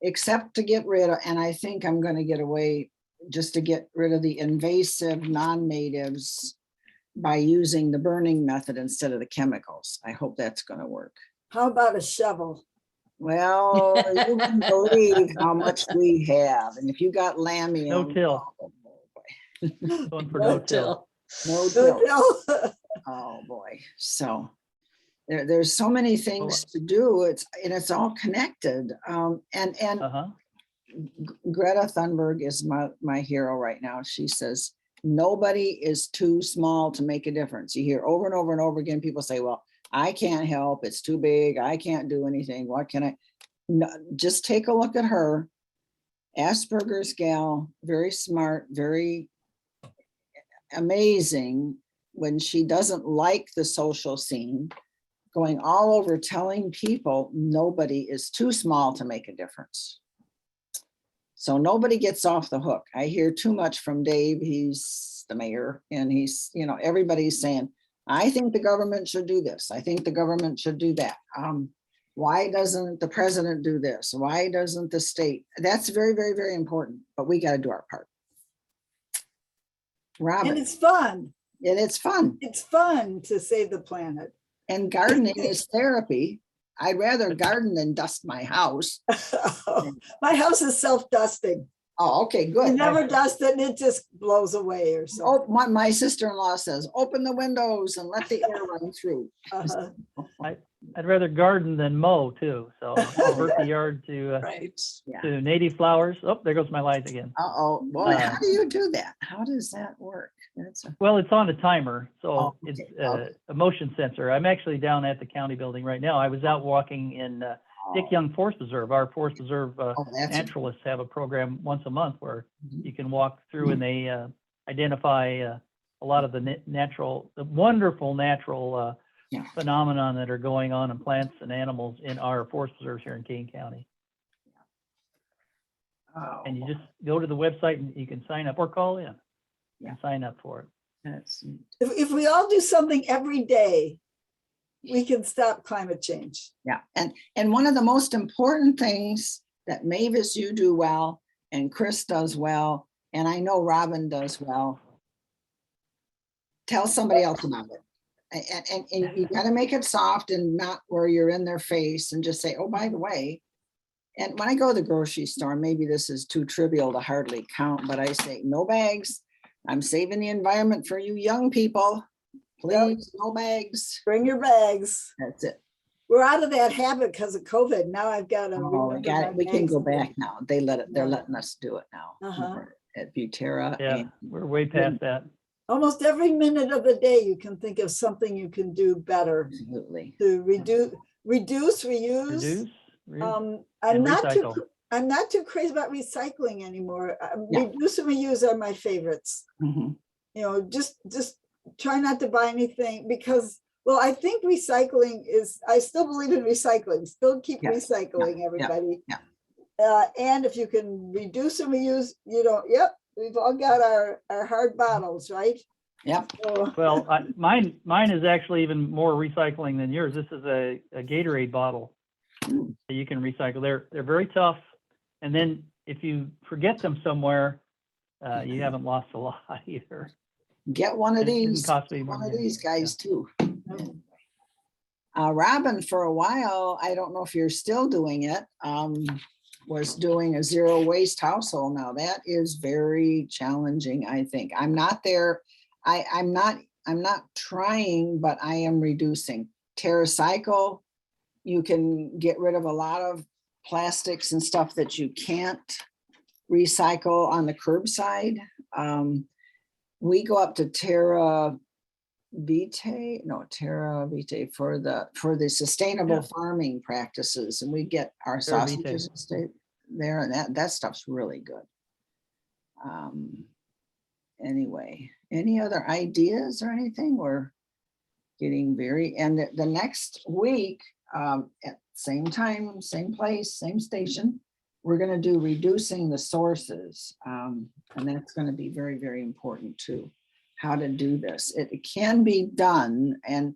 Speaker 1: except to get rid of, and I think I'm going to get away just to get rid of the invasive non-natives by using the burning method instead of the chemicals. I hope that's going to work.
Speaker 4: How about a shovel?
Speaker 1: Well, you wouldn't believe how much we have. And if you got lammy,
Speaker 5: No till.
Speaker 1: oh boy.
Speaker 5: Going for no till.
Speaker 1: No till. Oh boy. So there's so many things to do. It's all connected. Greta Thunberg is my hero right now. She says, nobody is too small to make a difference. You hear over and over and over again, people say, well, I can't help. It's too big. I can't do anything. What can I? No, just take a look at her. Asperger's gal, very smart, very amazing when she doesn't like the social scene, going all over telling people nobody is too small to make a difference. So nobody gets off the hook. I hear too much from Dave. He's the mayor, and he's, everybody's saying, I think the government should do this. I think the government should do that. Why doesn't the president do this? Why doesn't the state? That's very, very, very important, but we got to do our part. Robin.
Speaker 4: And it's fun.
Speaker 1: And it's fun.
Speaker 4: It's fun to save the planet.
Speaker 1: And gardening is therapy. I'd rather garden than dust my house.
Speaker 4: My house is self-dusting.
Speaker 1: Oh, okay, good.
Speaker 4: You never dust it and it just blows away or something.
Speaker 1: Oh, my sister-in-law says, open the windows and let the air run through.
Speaker 5: I'd rather garden than mow too. So convert the yard
Speaker 6: Right.
Speaker 5: to native flowers. Oh, there goes my lights again.
Speaker 1: Uh-oh, boy, how do you do that? How does that work? That's a,
Speaker 5: Well, it's on a timer, so
Speaker 1: Oh,
Speaker 5: it's
Speaker 1: okay, okay.
Speaker 5: a motion sensor. I'm actually down at the county building right now. I was out walking in Dick Young Forest Preserve. Our Forest Preserve
Speaker 1: oh, that's,
Speaker 5: naturalists have a program once a month where
Speaker 1: Mhm.
Speaker 5: you can walk through and they identify a lot of the the wonderful natural
Speaker 1: Yeah.
Speaker 5: phenomenon that are going on in plants and animals in our forest preserves here in Kane County.
Speaker 1: oh,
Speaker 5: And you just go to the website and you can sign up or call in. You
Speaker 1: Yeah.
Speaker 5: can sign up for it.
Speaker 1: that's,
Speaker 4: If we all do something every day, we can stop climate change.
Speaker 1: yeah. And one of the most important things that Mavis, you do well, and Chris does well, and I know Robin does well, tell somebody else about it. And you gotta make it soft and not where you're in their face and just say, oh, by the way. And when I go to the grocery store, maybe this is too trivial to hardly count, but I say, no bags. I'm saving the environment for you young people. Please, no bags.
Speaker 4: Bring your bags.
Speaker 1: That's it.
Speaker 4: We're out of that habit because of COVID. Now I've got to.
Speaker 1: Oh, we got it. We can go back now. They're
Speaker 4: Yeah.
Speaker 1: letting us do it now.
Speaker 4: Uh-huh.
Speaker 1: At Butera.
Speaker 5: Yeah,
Speaker 1: and-
Speaker 5: we're way past that.
Speaker 4: Almost every minute of the day, you can think of something you can do better
Speaker 1: Absolutely.
Speaker 4: to reduce, reuse.
Speaker 5: Reduce,
Speaker 4: I'm
Speaker 5: and recycle.
Speaker 4: I'm not too crazy about recycling anymore.
Speaker 1: Yeah.
Speaker 4: Reduce and reuse are my favorites.
Speaker 1: Mhm.
Speaker 4: You know, just try not to buy anything because, well, I think recycling is, I still believe in recycling, still keep
Speaker 1: Yeah,
Speaker 4: recycling, everybody.
Speaker 1: yeah.
Speaker 4: And if you can reduce and reuse, yep, we've all got our hard bottles, right?
Speaker 1: Yep.
Speaker 4: So,
Speaker 5: Well, mine is actually even more recycling than yours. This is a Gatorade bottle
Speaker 1: Mm.
Speaker 5: that you can recycle. They're very tough. And then if you forget them somewhere, you haven't lost a lot either.
Speaker 1: Get one of
Speaker 5: It didn't
Speaker 1: these,
Speaker 5: cost me more
Speaker 1: one of
Speaker 5: than-
Speaker 1: these guys too. Robin, for a while, I don't know if you're still doing it, was doing a zero waste household. Now that is very challenging, I think. I'm not there. I'm not trying, but I am reducing. TerraCycle, you can get rid of a lot of plastics and stuff that you can't recycle on the curbside. We go up to Terra Vitae for the sustainable
Speaker 5: Yeah.
Speaker 1: farming practices, and we get our
Speaker 5: Terra Vitae.
Speaker 1: sausages and stay there, and that stuff's really good. Anyway, any other ideas or anything? We're getting and the next week, at same time, same place, same station, we're gonna do reducing the sources. And that's gonna be very, very important too, how to do this. It can be done, and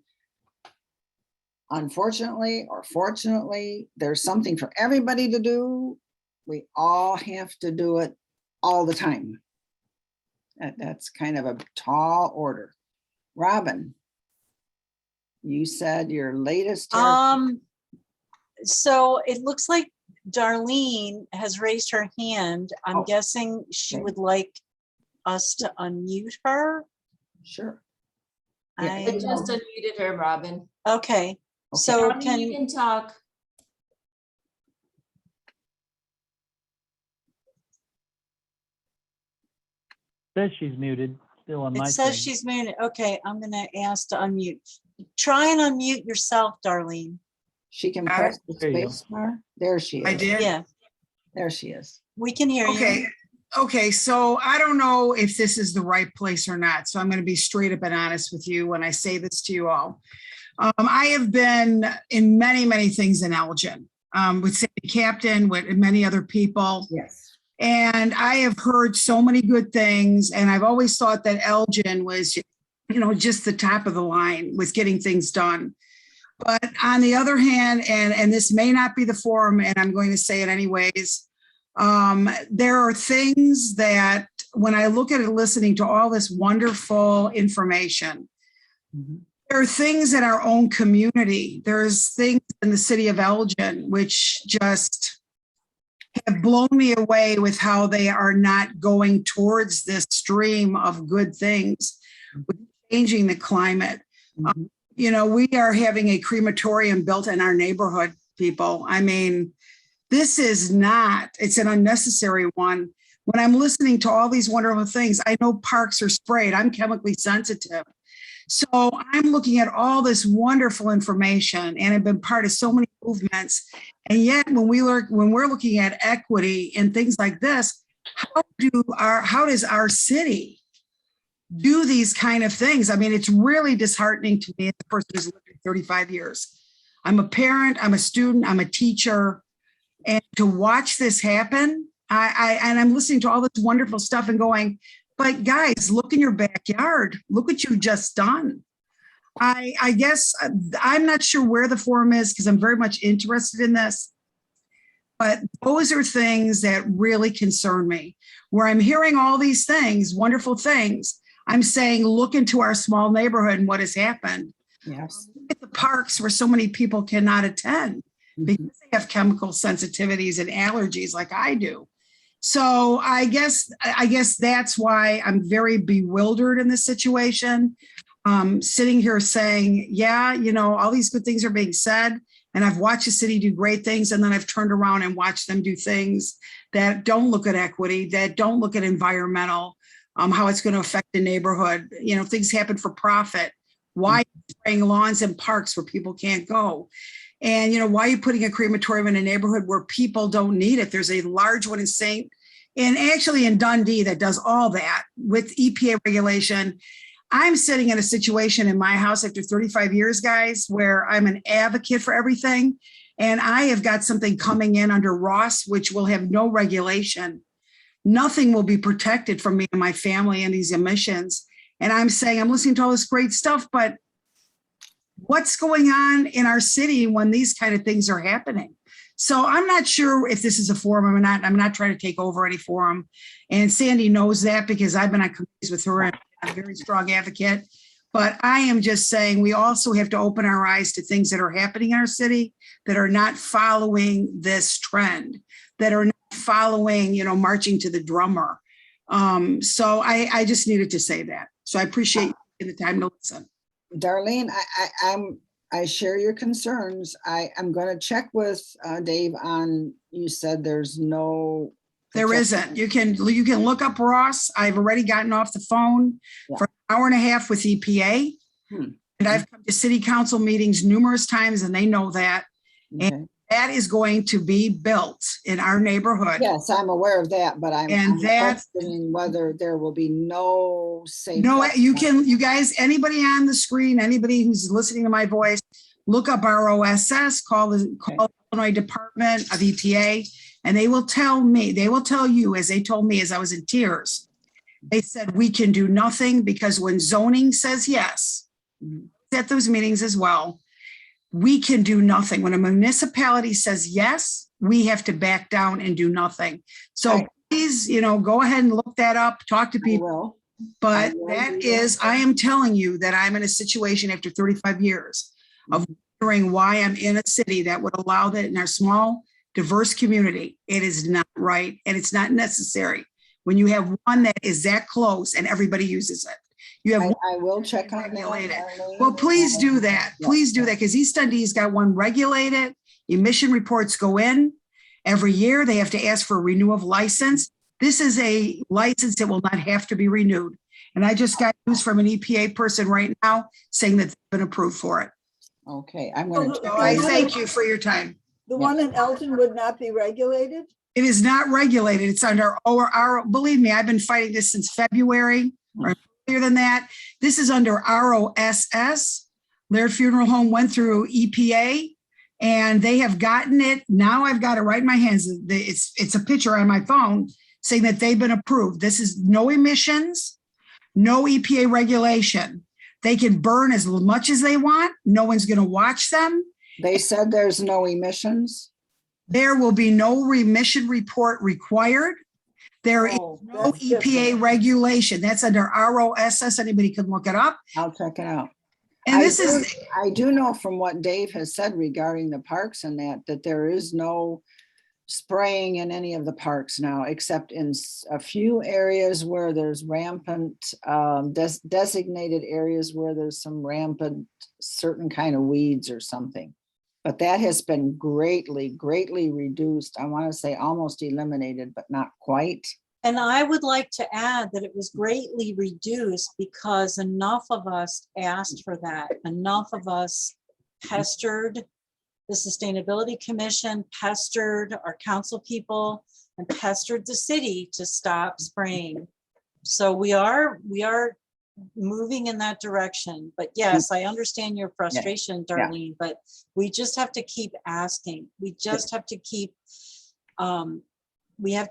Speaker 1: unfortunately or fortunately, there's something for everybody to do. We all have to do it all the time. That's kind of a tall order. Robin, you said your latest.
Speaker 6: So it looks like Darlene has raised her hand. I'm
Speaker 1: Oh,
Speaker 6: guessing she
Speaker 1: okay.
Speaker 6: would like us to unmute her.
Speaker 1: Sure.
Speaker 7: I
Speaker 6: I,
Speaker 7: just unmuted her, Robin.
Speaker 6: okay,
Speaker 1: Okay.
Speaker 6: so
Speaker 7: Robin, you can talk.
Speaker 5: Says she's muted, still on my
Speaker 6: it says
Speaker 5: screen.
Speaker 6: she's muted. Okay, I'm gonna ask to unmute. Try and unmute yourself, Darlene.
Speaker 1: She can
Speaker 8: Got it.
Speaker 1: press the
Speaker 5: There you go.
Speaker 1: space bar. There she
Speaker 8: I
Speaker 1: is.
Speaker 8: did.
Speaker 6: Yeah,
Speaker 1: There she is.
Speaker 6: we can hear
Speaker 8: Okay.
Speaker 6: you.
Speaker 8: Okay, so I don't know if this is the right place or not. So I'm going to be straight up and honest with you when I say this to you all. I have been in many, many things in Elgin, with Sandy Kaptain, with many other people.
Speaker 1: Yes.
Speaker 8: And I have heard so many good things. And I've always thought that Elgin was, just the top of the line with getting things done. But on the other hand, and this may not be the forum, and I'm going to say it anyways, there are things that when I look at it, listening to all this wonderful information,
Speaker 1: Mhm.
Speaker 8: there are things in our own community. There's things in the city of Elgin which just have blown me away with how they are not going towards this stream of good things, with changing the climate.
Speaker 1: Mhm.
Speaker 8: you know, we are having a crematorium built in our neighborhood, people. I mean, this is not, it's an unnecessary one. When I'm listening to all these wonderful things, I know parks are sprayed. I'm chemically sensitive. So I'm looking at all this wonderful information and I've been part of so many movements. And yet when we're looking at equity and things like this, how does our city do these kind of things? I mean, it's really disheartening to me as a person who's lived here 35 years. I'm a parent, I'm a student, I'm a teacher. And to watch this happen, I'm listening to all this wonderful stuff and going, but guys, look in your backyard. Look what you've just done. I guess I'm not sure where the forum is because I'm very much interested in this. But those are things that really concern me. Where I'm hearing all these things, wonderful things, I'm saying, look into our small neighborhood and what has happened.
Speaker 1: Yes.
Speaker 8: Look at the parks where so many people cannot attend because they have chemical sensitivities and allergies like I do. So I guess that's why I'm very bewildered in this situation. Sitting here saying, yeah, you know, all these good things are being said, and I've watched the city do great things, and then I've turned around and watched them do things that don't look at equity, that don't look at environmental, how it's going to affect the neighborhood. You know, things happen for profit. Why spraying lawns and parks where people can't go? And, you know, why are you putting a crematorium in a neighborhood where people don't need it? There's a large one and actually in Dundee that does all that with EPA regulation. I'm sitting in a situation in my house after 35 years, guys, where I'm an advocate for everything. And I have got something coming in under Ross, which will have no regulation. Nothing will be protected from me and my family and these emissions. And I'm saying, I'm listening to all this great stuff, but what's going on in our city when these kind of things are happening? So I'm not sure if this is a forum or not. I'm not trying to take over any forum. And Sandy knows that because I've been on committees with her and I'm a very strong advocate. But I am just saying we also have to open our eyes to things that are happening in our city that are not following this trend, that are not following, you know, marching to the drummer. So I just needed to say that. So I appreciate you taking the time to listen.
Speaker 1: Darlene, I share your concerns. I'm going to check with Dave on, you said there's no.
Speaker 8: There isn't. You can look up Ross. I've already gotten off the phone for an hour and a half with EPA. And I've come to city council meetings numerous times and they know that.
Speaker 1: Okay.
Speaker 8: And that is going to be built in our neighborhood.
Speaker 1: Yes, I'm aware of that, but I'm questioning whether there will be no safe.
Speaker 8: No, you guys, anybody on the screen, anybody who's listening to my voice, look up ROSS, call the Illinois Department of EPA, and they will tell you, as they told me as I was in tears, they said, we can do nothing because when zoning says yes, at those meetings as well, we can do nothing. When a municipality says yes, we have to back down and do nothing. So please, you know, go ahead and look that up, talk to people. But I am telling you that I'm in a situation after 35 years of wondering why I'm in a city that would allow that in our small, diverse community. It is not right. And it's not necessary when you have one that is that close and everybody uses it. You have
Speaker 1: I will check on that.
Speaker 8: Well, please do that. Please do that because East Dundee's got one regulated. Emission reports go in every year. They have to ask for a renewal of license. This is a license that will not have to be renewed. And I just got news from an EPA person right now saying that they've been approved for it.
Speaker 1: Okay, I'm going to.
Speaker 8: So I thank you for your time.
Speaker 4: The one in Elgin would not be regulated?
Speaker 8: It is not regulated. It's under our, believe me, I've been fighting this since February or earlier than that. This is under ROSS. Laird Funeral Home went through EPA and they have gotten it. Now I've got it right in my hands. It's a picture on my phone saying that they've been approved. This is no emissions, no EPA regulation. They can burn as much as they want. No one's going to watch them.
Speaker 1: They said there's no emissions.
Speaker 8: There will be no emission report required. There is no EPA regulation. That's under ROSS. Anybody can look it up.
Speaker 1: I'll check it out.
Speaker 8: And
Speaker 1: I do know from what Dave has said regarding the parks and that there is no spraying in any of the parks now, except in a few areas where there's rampant, designated areas where there's some rampant certain kind of weeds or something. But that has been greatly, greatly reduced. I want to say almost eliminated, but not quite.
Speaker 6: And I would like to add that it was greatly reduced because enough of us asked for that. Enough of us pestered the Sustainability Commission, pestered our council people, and pestered the city to stop spraying. So we are moving in that direction. But yes, I understand your frustration, Darlene, but we just have to keep asking. We just have to keep, we have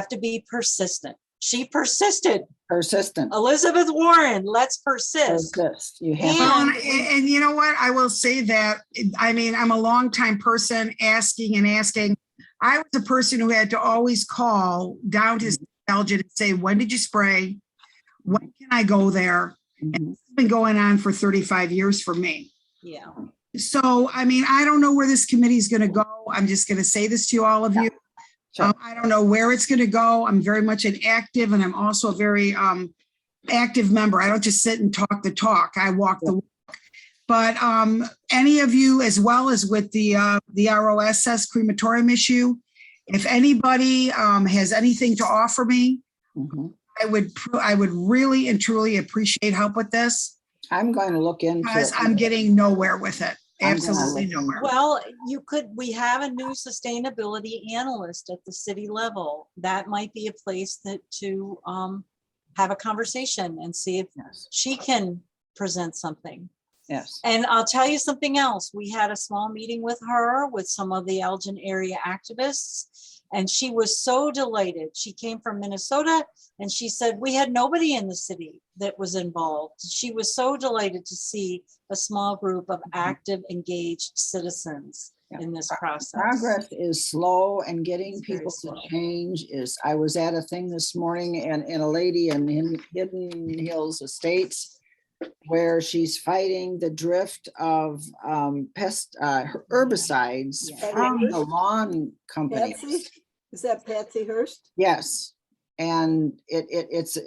Speaker 6: to be persistent. She persisted.
Speaker 1: Persistent.
Speaker 6: Elizabeth Warren, let's persist.
Speaker 1: Persist. You have
Speaker 8: Well,
Speaker 6: And
Speaker 8: and you know what? I will say that, I mean, I'm a longtime person asking and asking. I was a person who had to always call down to Elgin and say, when did you spray? When can I go there? And
Speaker 1: Mhm.
Speaker 8: it's been going on for 35 years for me.
Speaker 6: yeah,
Speaker 8: So, I mean, I don't know where this committee is going to go. I'm just going to say this to all of you.
Speaker 1: Sure.
Speaker 8: I don't know where it's going to go. I'm very much an active, and I'm also a very active member. I don't just sit and talk the talk. I walk the walk. But any of you, as well as with the ROSS crematorium issue, if anybody has anything to offer me,
Speaker 1: Mhm.
Speaker 8: I would really and truly appreciate help with this,
Speaker 1: I'm going to look into
Speaker 8: because
Speaker 1: it.
Speaker 8: I'm getting nowhere with it.
Speaker 1: I'm gonna
Speaker 8: Absolutely
Speaker 1: look into
Speaker 8: nowhere.
Speaker 6: well, we have a new sustainability analyst at the city level. That might be a place to have a conversation and see if
Speaker 1: Yes.
Speaker 6: she can present something.
Speaker 1: Yes.
Speaker 6: And I'll tell you something else. We had a small meeting with her, with some of the Elgin area activists, and she was so delighted. She came from Minnesota, and she said, we had nobody in the city that was involved. She was so delighted to see a small group of active, engaged citizens in this process.
Speaker 1: Progress is slow, and getting
Speaker 6: It's very
Speaker 1: people to
Speaker 6: slow.
Speaker 1: change is, I was at a thing this morning and a lady in Hidden Hills Estates where she's fighting the drift of herbicides
Speaker 6: Yeah.
Speaker 1: from the lawn companies.
Speaker 4: Patsy? Is that Patsy Hurst?
Speaker 1: Yes, and it's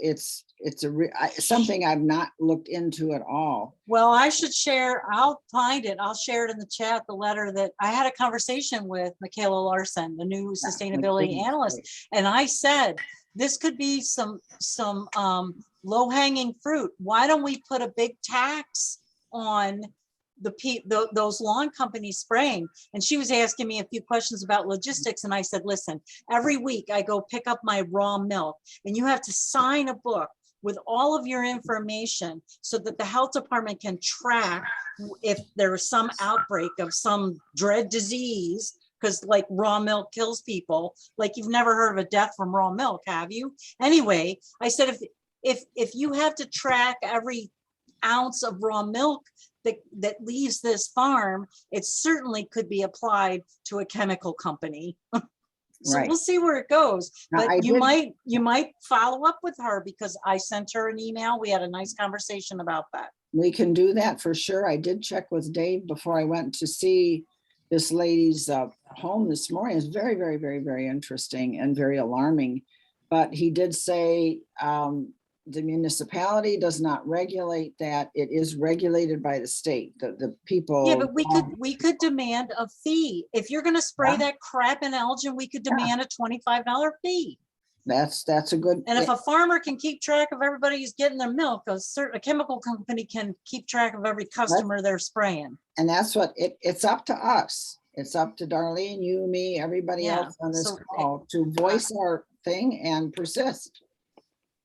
Speaker 1: something I've not looked into at all.
Speaker 6: Well, I should share, I'll find it. I'll share it in the chat, the letter that I had a conversation with Michaela Larson, the new sustainability
Speaker 1: goodness
Speaker 6: analyst.
Speaker 1: gracious.
Speaker 6: And I said, this could be some low hanging fruit. Why don't we put a big tax on those lawn companies spraying? And she was asking me a few questions about logistics. And I said, listen, every week I go pick up my raw milk, and you have to sign a book with all of your information so that the health department can track if there is some outbreak of some dread disease, because like raw milk kills people. Like, you've never heard of a death from raw milk, have you? Anyway, I said, if you have to track every ounce of raw milk that leaves this farm, it certainly could be applied to a chemical company. So
Speaker 1: Right.
Speaker 6: we'll see where it goes.
Speaker 1: Now, I
Speaker 6: But you
Speaker 1: did-
Speaker 6: might follow up with her, because I sent her an email. We had a nice conversation about that.
Speaker 1: We can do that for sure. I did check with Dave before I went to see this lady's home this morning. It's very, very, very, very interesting and very alarming. But he did say the municipality does not regulate that. It is regulated by the state, the people.
Speaker 6: Yeah, but we could demand a fee. If you're gonna spray
Speaker 1: Yeah.
Speaker 6: that crap in Elgin, we could demand a $25 fee.
Speaker 1: That's a good.
Speaker 6: And if a farmer can keep track of everybody who's getting their milk, a chemical company can keep track of every customer they're spraying.
Speaker 1: And that's what it's up to us. It's up to Darlene, you, me, everybody
Speaker 6: Yeah,
Speaker 1: else on this
Speaker 6: so
Speaker 1: call to voice our thing and persist.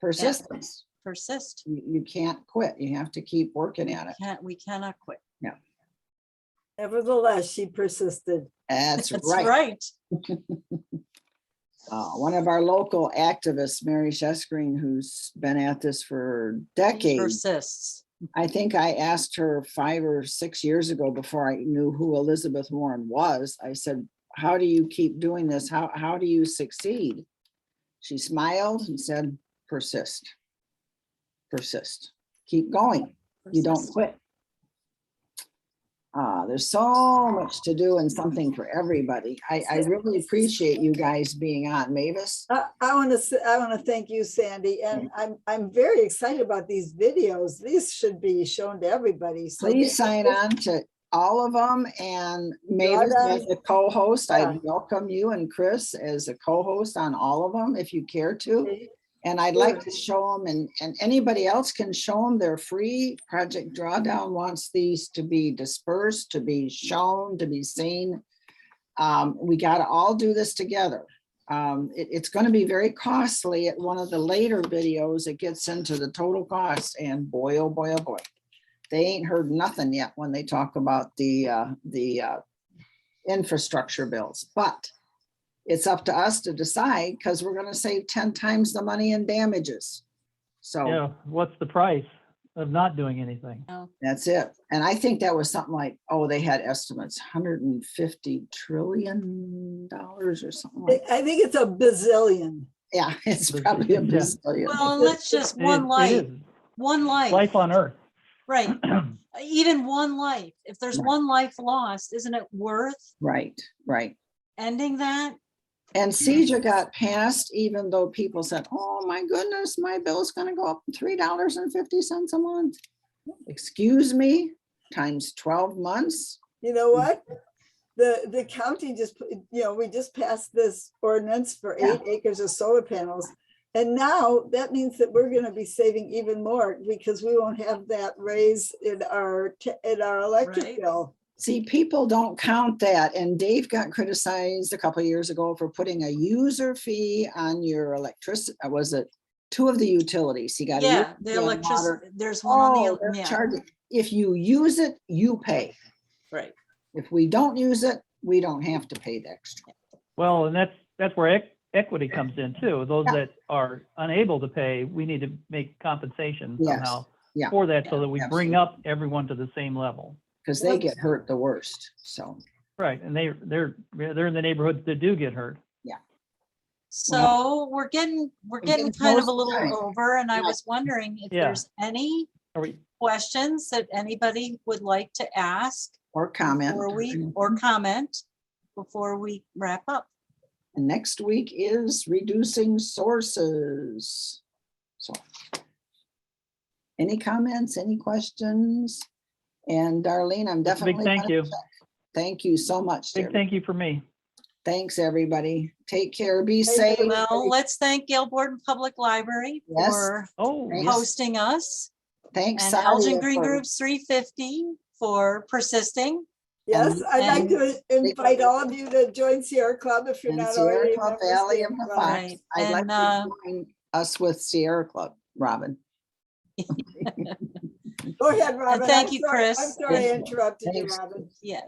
Speaker 1: Persistence.
Speaker 6: Persist.
Speaker 1: You can't quit. You have to keep working at it.
Speaker 6: We cannot quit.
Speaker 4: Nevertheless, she persisted.
Speaker 1: That's
Speaker 6: That's
Speaker 1: right.
Speaker 6: right.
Speaker 1: One of our local activists, Mary Shesgreen, who's been at this for decades.
Speaker 6: Persists.
Speaker 1: I think I asked her 5 or 6 years ago, before I knew who Elizabeth Warren was. I said, how do you keep doing this? How do you succeed? She smiled and said, persist. Persist. Keep going. You don't
Speaker 6: Persist.
Speaker 1: quit. There's so much to do and something for everybody. I really appreciate you guys being on. Mavis?
Speaker 4: I want to thank you, Sandy, and I'm very excited about these videos. These should be shown to everybody. So
Speaker 1: Please sign on to all of them, and Mavis as a co-host, I welcome you and Chris as a co-host on all of them if you care to. And I'd like to show them, and anybody else can show them. They're free. Project Drawdown wants these to be dispersed, to be shown, to be seen. We got to all do this together. It's going to be very costly. At one of the later videos, it gets into the total cost, and boy, oh boy, oh boy. They ain't heard nothing yet when they talk about the infrastructure bills, but it's up to us to decide, because we're going to save 10 times the money in damages. So
Speaker 5: Yeah, what's the price of not doing anything?
Speaker 1: that's it. And I think that was something like, oh, they had estimates, $150 trillion or something like that.
Speaker 4: I think it's a bazillion.
Speaker 1: Yeah, it's probably a
Speaker 5: Yeah.
Speaker 1: bazillion.
Speaker 6: Well, and that's just one
Speaker 5: It
Speaker 6: life,
Speaker 5: is.
Speaker 6: one life.
Speaker 5: Life on Earth.
Speaker 6: Right. Even one life. If there's
Speaker 1: Right.
Speaker 6: one life lost, isn't it worth
Speaker 1: Right, right.
Speaker 6: ending that?
Speaker 1: And CEJA got passed, even though people said, oh my goodness, my bill's gonna go up $3.50 a month. Excuse me, times 12 months.
Speaker 4: You know what? The county just, we just passed this ordinance for 8 acres of solar panels. And now that means that we're going to be saving even more, because we won't have that raise in our electric
Speaker 6: Right.
Speaker 4: bill.
Speaker 1: See, people don't count that. And Dave got criticized a couple of years ago for putting a user fee on your electricity. Was it 2 of the utilities? He got. a
Speaker 6: Yeah,
Speaker 1: user
Speaker 6: the
Speaker 1: fee on
Speaker 6: electricity,
Speaker 1: water.
Speaker 6: there's one on
Speaker 1: Oh,
Speaker 6: the,
Speaker 1: they're
Speaker 6: yeah,
Speaker 1: charging. If you use it, you pay.
Speaker 6: right.
Speaker 1: If we don't use it, we don't have to pay the extra.
Speaker 5: Well, and that's where equity comes in too. Those
Speaker 1: Yeah.
Speaker 5: that are unable to pay, we need to make compensation
Speaker 1: Yes.
Speaker 5: somehow
Speaker 1: Yeah.
Speaker 5: for that, so that we bring
Speaker 1: Absolutely.
Speaker 5: up everyone to the same level.
Speaker 1: Because they get hurt the worst. So,
Speaker 5: Right, and they're in the neighborhoods that do get hurt.
Speaker 6: So we're getting
Speaker 1: getting
Speaker 6: kind of
Speaker 1: close
Speaker 6: a
Speaker 1: to
Speaker 6: little
Speaker 1: time.
Speaker 6: over, and I
Speaker 1: Yeah.
Speaker 6: was wondering if
Speaker 5: Yeah.
Speaker 6: there's any
Speaker 5: Are we?
Speaker 6: questions that anybody would like to ask
Speaker 1: or comment.
Speaker 6: or comment before we wrap up.
Speaker 1: And next week is reducing sources. So, any comments, any questions? And Darlene, I'm
Speaker 5: Big
Speaker 1: definitely.
Speaker 5: thank
Speaker 1: gonna
Speaker 5: you.
Speaker 1: check. Thank you so much.
Speaker 5: Big
Speaker 1: dear.
Speaker 5: thank you for me.
Speaker 1: Thanks, everybody. Take care, be
Speaker 4: Thank
Speaker 1: safe.
Speaker 4: you.
Speaker 6: Well, let's thank Gale Borden Public Library
Speaker 1: Yes.
Speaker 6: for
Speaker 5: Oh,
Speaker 1: Thanks.
Speaker 5: yes.
Speaker 6: hosting us,
Speaker 1: Thanks.
Speaker 6: and
Speaker 1: Sadia,
Speaker 6: Elgin Green
Speaker 1: for-
Speaker 6: Groups 350 for persisting.
Speaker 4: Yes, I'd like to invite all of you to join Sierra Club if you're
Speaker 1: and
Speaker 4: not
Speaker 1: Sierra
Speaker 4: already.
Speaker 1: Club,
Speaker 4: members of
Speaker 1: Valley
Speaker 4: Sierra
Speaker 1: of the
Speaker 4: Club.
Speaker 1: Fox.
Speaker 6: Right,
Speaker 1: I'd like
Speaker 6: and,
Speaker 1: to join us with Sierra Club, Robin.
Speaker 4: Go ahead, Robin.
Speaker 6: thank
Speaker 4: I'm
Speaker 6: you,
Speaker 4: sorry-
Speaker 6: Chris.
Speaker 4: I'm sorry I interrupted you,
Speaker 1: Thanks.
Speaker 4: Robin.
Speaker 6: Yeah,